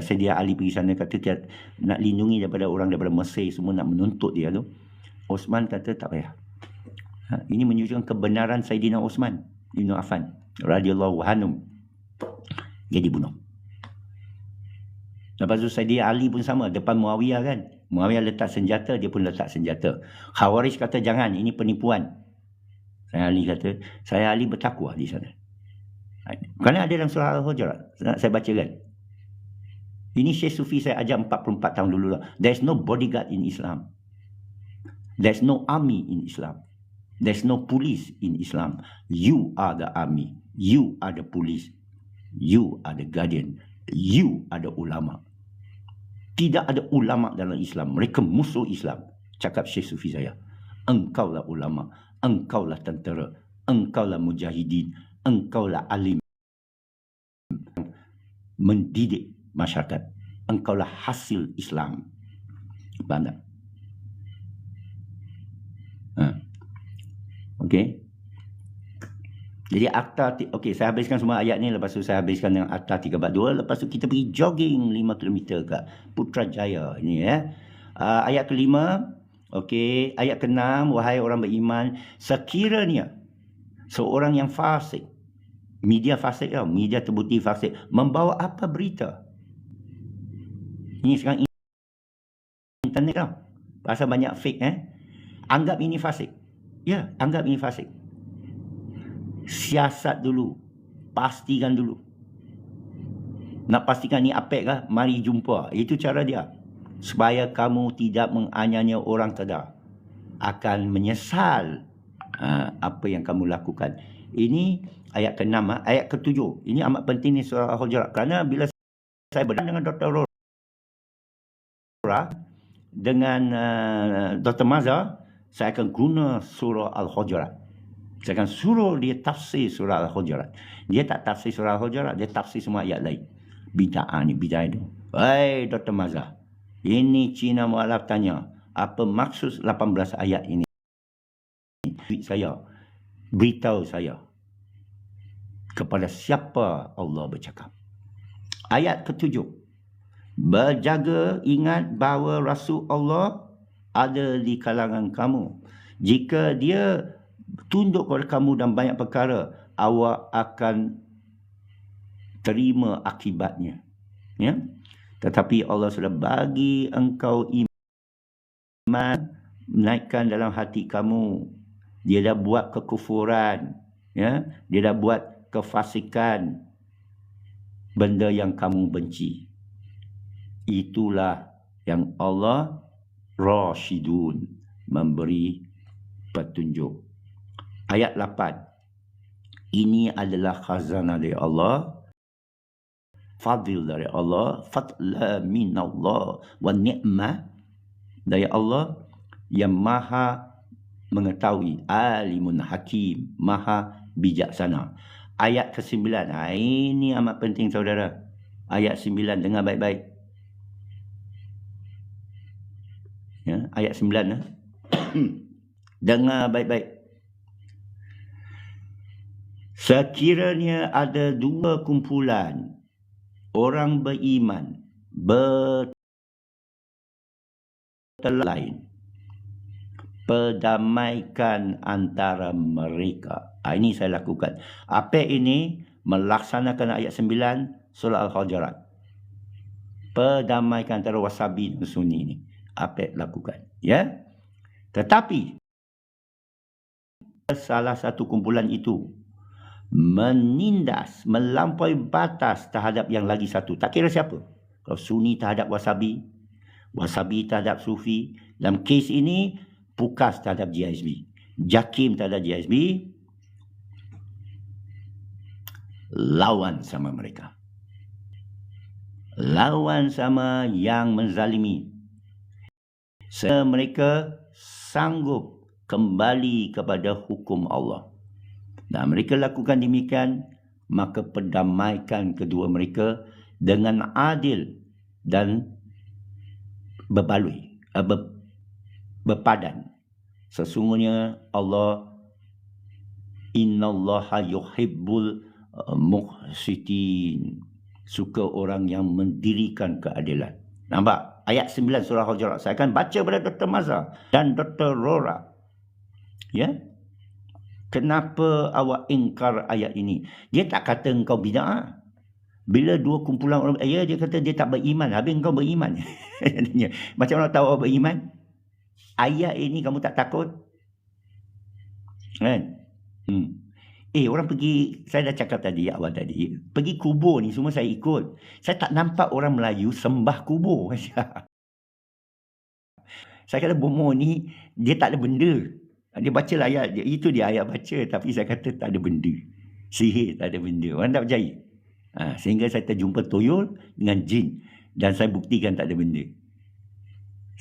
Saidina Ali pergi sana, kata nak lindungi daripada orang daripada Mesir, semua nak menuntut dia tu. Osman kata tak payah. Ini menunjukkan kebenaran Saidina Osman bin Affan radhiyallahu anhu. Dia dibunuh. Lepas tu Saidina Ali pun sama, depan Muawiyah kan. Muawiyah letak senjata, dia pun letak senjata. Khawarij kata jangan, ini penipuan. Saya Ali bertakwa di sana. Kerana ada dalam surah Al-Hujurat. Saya baca kan. Ini Syekh Sufi saya ajar 44 tahun dulu lah. There's no bodyguard in Islam. There's no army in Islam. There's no police in Islam. You are the army. You are the police. You are the guardian. You are the ulama. Tidak ada ulama dalam Islam. Mereka musuh Islam. Cakap Syekh Sufi saya. Engkaulah ulama. Engkaulah tentera. Engkaulah mujahidin. Engkaulah alim. Mendidik masyarakat. Engkaulah hasil Islam. Faham tak? Okey. Jadi akta, saya habiskan semua ayat ni, lepas tu saya habiskan dengan akta 342, lepas tu kita pergi jogging 5 km kat Putrajaya ni ayat ke-5, ayat ke-6, wahai orang beriman, sekiranya seorang yang fasik, media fasik tau, media terbukti fasik, membawa apa berita. Ini sekarang internet tau, pasal banyak fake anggap ini fasik. Ya, anggap ini fasik. Siasat dulu. Pastikan dulu. Nak pastikan ni apek kah? Mari jumpa. Itu cara dia. Supaya kamu tidak menganiaya orang sedar. Akan menyesal apa yang kamu lakukan. Ini ayat ke-6. Ayat ke-7. Ini amat penting ni surah Al-Hujurat. Kerana bila saya berdebat dengan Dr. Rora, dengan Dr. Mazhar, saya akan guna surah Al-Hujurat. Saya akan suruh dia tafsir surah Al-Hujurat. Dia tak tafsir surah Al-Hujurat, dia tafsir semua ayat lain. Bid'ah ni, bid'ah itu. Hai Dr. Mazhar, ini Cina Mu'alaf tanya, apa maksud 18 ayat ini? Saya, beritahu saya, kepada siapa Allah bercakap. Ayat ke-7. Berjaga, ingat bahawa Rasul Allah ada di kalangan kamu. Jika dia tunduk kepada kamu dalam banyak perkara, awak akan terima akibatnya. Ya? Tetapi Allah sudah bagi engkau iman, naikkan dalam hati kamu. Dia dah buat kekufuran, ya? Dia dah buat kefasikan, benda yang kamu benci. Itulah yang Allah Rasyidun, memberi petunjuk. Ayat 8. Ini adalah khazanah dari Allah, fadil dari Allah, fadla minallah, wa ni'mah dari Allah yang maha mengetahui, alimun hakim, maha bijaksana. Ayat ke-9. Ini amat penting saudara. Ayat 9, dengar baik-baik. Ya, ayat 9. Dengar baik-baik. Sekiranya ada dua kumpulan orang beriman lain, perdamaikan antara mereka. Ini saya lakukan. Apa ini? Melaksanakan ayat 9 surah Al-Hujurat. Perdamaikan antara Wasabi dan Sunni ini. Apa lakukan? Ya. Tetapi salah satu kumpulan itu menindas, melampaui batas terhadap yang lagi satu. Tak kira siapa. Kalau Sunni terhadap Wasabi, Wasabi terhadap Sufi. Dalam kes ini, Pukas terhadap GSB, Jakim terhadap GSB, lawan sama mereka. Lawan sama yang menzalimi. Mereka sanggup kembali kepada hukum Allah. Dan mereka lakukan demikian, maka perdamaikan kedua mereka dengan adil dan berpadan. Sesungguhnya Allah, innallaha yuhibbul muqsitin, suka orang yang mendirikan keadilan. Nampak? Ayat 9 surah Hujurat. Saya akan baca pada Dr. Mazhar dan Dr. Rora. Ya? Kenapa awak ingkar ayat ini? Dia tak kata engkau bid'ah. Bila dua kumpulan orang, dia kata dia tak beriman. Habis engkau beriman. Macam mana tahu awak beriman? Ayat ini kamu tak takut? Kan? Orang pergi, saya dah cakap tadi, awal tadi, pergi kubur ni semua saya ikut. Saya tak nampak orang Melayu sembah kubur. Saya kata bomoh ni, dia tak ada benda. Dia baca ayat, itu dia ayat baca, tapi saya kata tak ada benda. Sihir tak ada benda. Orang tak percaya. Sehingga saya terjumpa tuyul dengan jin. Dan saya buktikan tak ada benda.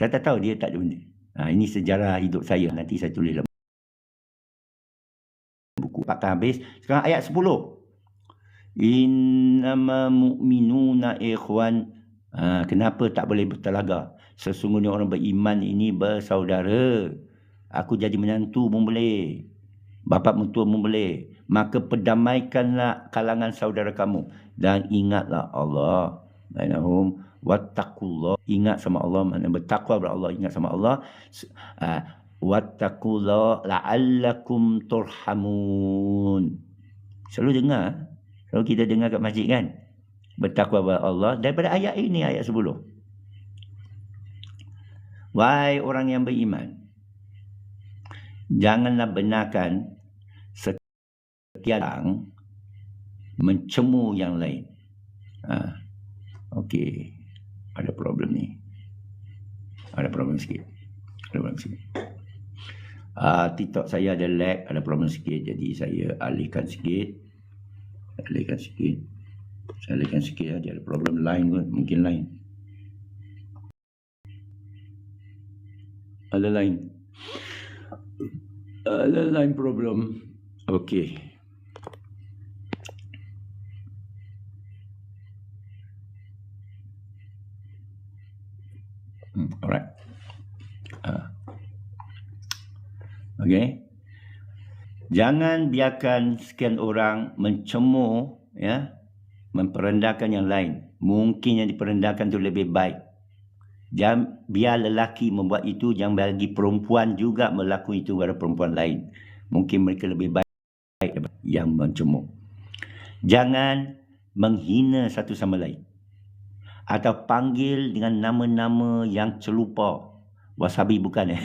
Saya tak tahu dia tak ada benda. Ini sejarah hidup saya. Nanti saya tulis dalam buku. Pakar habis. Sekarang ayat 10. Innama mu'minuna ikhwan. Kenapa tak boleh bertelaga? Sesungguhnya orang beriman ini bersaudara. Aku jadi menantu pun boleh. Bapa mentua pun boleh. Maka perdamaikanlah kalangan saudara kamu. Dan ingatlah Allah. Bainahum wattaqullah. Ingat sama Allah. Maknanya bertakwa kepada Allah. Ingat sama Allah. Wattaqullah la'allakum turhamun. Selalu dengar. Selalu kita dengar kat masjid kan. Bertakwa kepada Allah. Daripada ayat ini, ayat 10. Wahai orang yang beriman, janganlah benarkan setiap orang mencemu yang lain. Okey. Ada problem ni. Ada problem sikit. TikTok saya ada lag, ada problem sikit. Jadi saya alihkan sikit. Saya alihkan sikit aja. Ada problem lain pun. Mungkin lain. Ada lain problem. Okey. Alright. Okey. Jangan biarkan sekian orang mencemooh, ya, memperendahkan yang lain. Mungkin yang diperendahkan tu lebih baik. Biar lelaki membuat itu, jangan bagi perempuan juga melakukan itu kepada perempuan lain. Mungkin mereka lebih baik daripada yang mencemooh. Jangan menghina satu sama lain atau panggil dengan nama-nama yang celupa. Wasabi bukan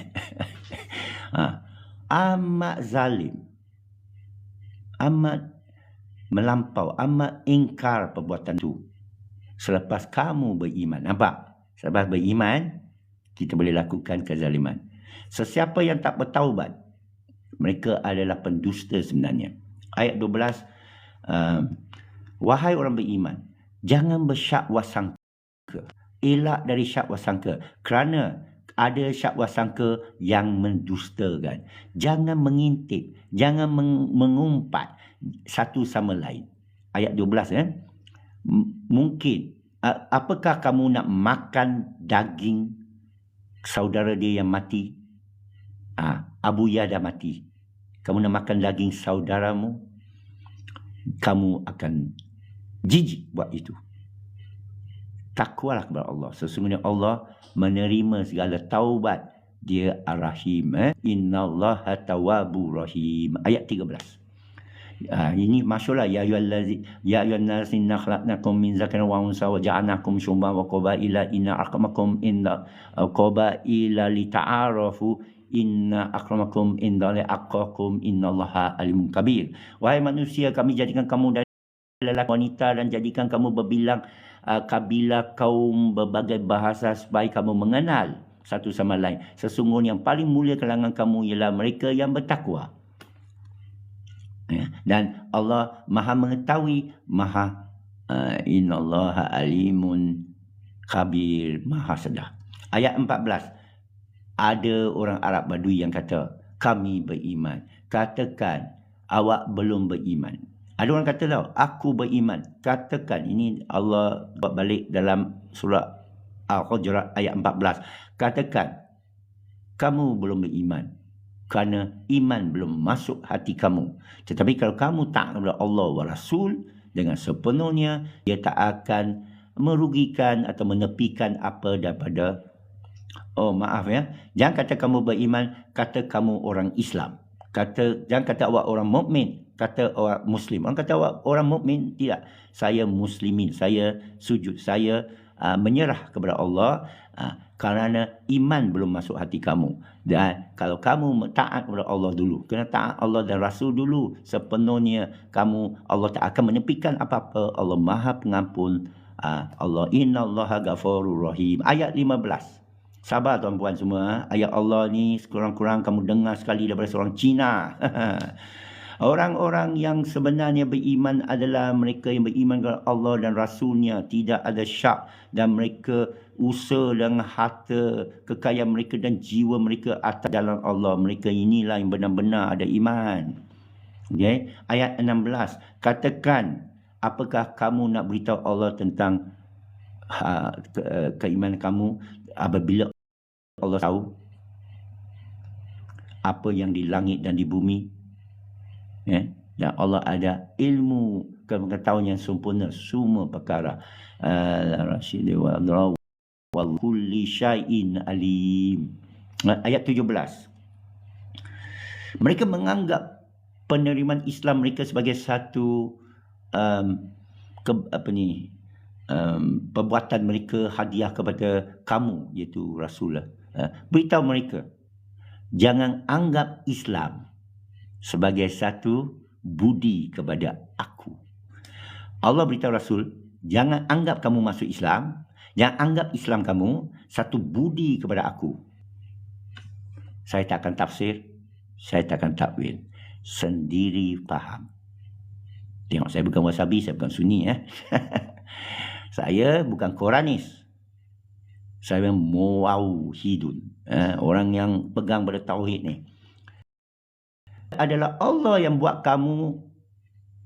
amat zalim, amat melampau, amat ingkar perbuatan itu selepas kamu beriman. Nampak? Selepas beriman, kita boleh lakukan kezaliman. Sesiapa yang tak bertaubat, mereka adalah pendusta sebenarnya. Ayat 12, wahai orang beriman, jangan bersyak wasangka. Elak dari syak wasangka, kerana ada syak wasangka yang mendustakan. Jangan mengintip, jangan mengumpat satu sama lain. Ayat 12, mungkin apakah kamu nak makan daging saudara dia yang mati? Abu Ya dah mati. Kamu nak makan daging saudaramu, kamu akan jijik buat itu. Takwalah kepada Allah. Sesungguhnya Allah menerima segala taubat. Dia Ar-Rahim. Innallaha tawwabur rahim. Ayat 13. Ini masyhurlah, ya ayyuhan nas inna khalaqnakum min zakarin wa unsa wa ja'alnakum syu'uban wa qabaila inna akramakum inda qabaila lita'arafu inna akramakum indallahi atqakum innallaha alimun kabir. Wahai manusia, kami jadikan kamu dari lelaki wanita dan jadikan kamu berbilang kabilah kaum berbagai bahasa supaya kamu mengenal satu sama lain. Sesungguhnya yang paling mulia kalangan kamu ialah mereka yang bertakwa. Dan Allah Maha mengetahui, Maha innallaha alimun khabir, Maha sedar. Ayat 14. Ada orang Arab Badui yang kata, kami beriman. Katakan, awak belum beriman. Ada orang kata tau, aku beriman. Katakan, ini Allah buat balik dalam surah Al-Hujurat ayat 14. Katakan, kamu belum beriman, kerana iman belum masuk hati kamu. Tetapi kalau kamu taat kepada Allah wa Rasul dengan sepenuhnya, dia tak akan merugikan atau menepikan apa daripada, jangan kata kamu beriman, kata kamu orang Islam. Jangan kata awak orang mukmin, kata orang Muslim. Orang kata awak orang mukmin, tidak. Saya muslimin, saya sujud, saya menyerah kepada Allah kerana iman belum masuk hati kamu. Dan kalau kamu taat kepada Allah dulu, kena taat Allah dan Rasul dulu sepenuhnya, Allah tak akan menepikan apa-apa. Allah Maha Pengampun. Allah innallaha ghafurur rahim. Ayat 15. Sabar tuan-puan semua. Ayat Allah ni sekurang-kurang kamu dengar sekali daripada seorang Cina. Orang-orang yang sebenarnya beriman adalah mereka yang beriman kepada Allah dan Rasulnya. Tidak ada syak, dan mereka usaha dengan harta, kekayaan mereka dan jiwa mereka atas jalan Allah. Mereka inilah yang benar-benar ada iman. Okay? Ayat 16. Katakan, apakah kamu nak beritahu Allah tentang keimanan kamu apabila Allah tahu apa yang di langit dan di bumi? Dan Allah ada ilmu pengetahuan yang sempurna semua perkara. Al-Rasyid wa kulli syai'in alim. Ayat 17. Mereka menganggap penerimaan Islam mereka sebagai satu perbuatan mereka, hadiah kepada kamu, iaitu Rasulullah. Beritahu mereka, jangan anggap Islam sebagai satu budi kepada aku. Allah beritahu Rasul, jangan anggap kamu masuk Islam, jangan anggap Islam kamu satu budi kepada aku. Saya tak akan tafsir, saya tak akan takwil. Sendiri faham. Tengok, saya bukan wasabi, saya bukan sunni. Saya bukan Quranis. Saya muwahhidun. Orang yang pegang pada tauhid ni. Adalah Allah yang buat kamu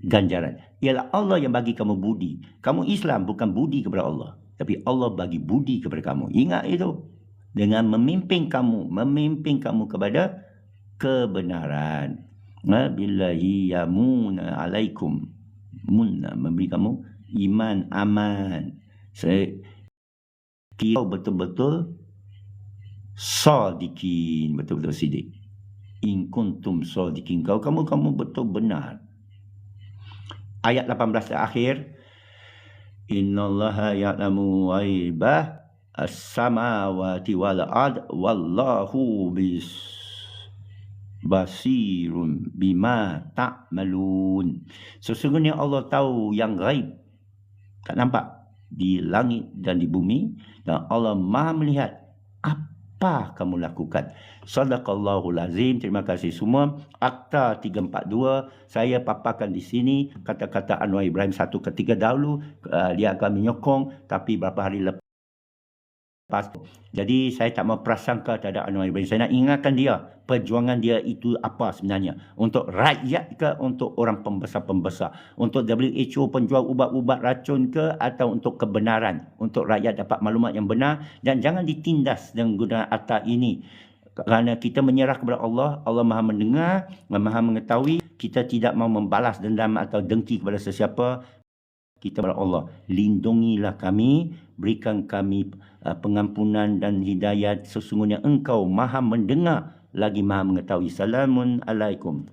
ganjaran. Ialah Allah yang bagi kamu budi. Kamu Islam bukan budi kepada Allah, tapi Allah bagi budi kepada kamu. Ingat itu. Dengan memimpin kamu kepada kebenaran. Billahi yamuna alaikum. Munna, memberi kamu iman, aman. Saya kira betul-betul sadiqin, betul-betul sidik. In kuntum sadiqin, kamu betul benar. Ayat 18 terakhir, innallaha ya'lamu ghaibah as-samawati wal ard wallahu basirun bima ta'malun. Sesungguhnya Allah tahu yang gaib, tak nampak, di langit dan di bumi, dan Allah Maha melihat apa kamu lakukan. Sadaqallahul azim. Terima kasih semua. Akta 342 saya paparkan di sini kata-kata Anwar Ibrahim satu ketika dahulu. Dia akan menyokong, tapi berapa hari lepas. Jadi saya tak mau prasangka terhadap Anwar Ibrahim. Saya nak ingatkan dia, perjuangan dia itu apa sebenarnya. Untuk rakyat ke, untuk orang pembesar-pembesar, untuk WHO penjual ubat-ubat racun ke, atau untuk kebenaran, untuk rakyat dapat maklumat yang benar. Dan jangan ditindas dengan guna akta ini. Kerana kita menyerah kepada Allah, Allah Maha mendengar, Maha mengetahui. Kita tidak mau membalas dendam atau dengki kepada sesiapa. Kita kepada Allah, lindungilah kami, berikan kami pengampunan dan hidayat. Sesungguhnya Engkau Maha mendengar lagi Maha mengetahui. Assalamualaikum.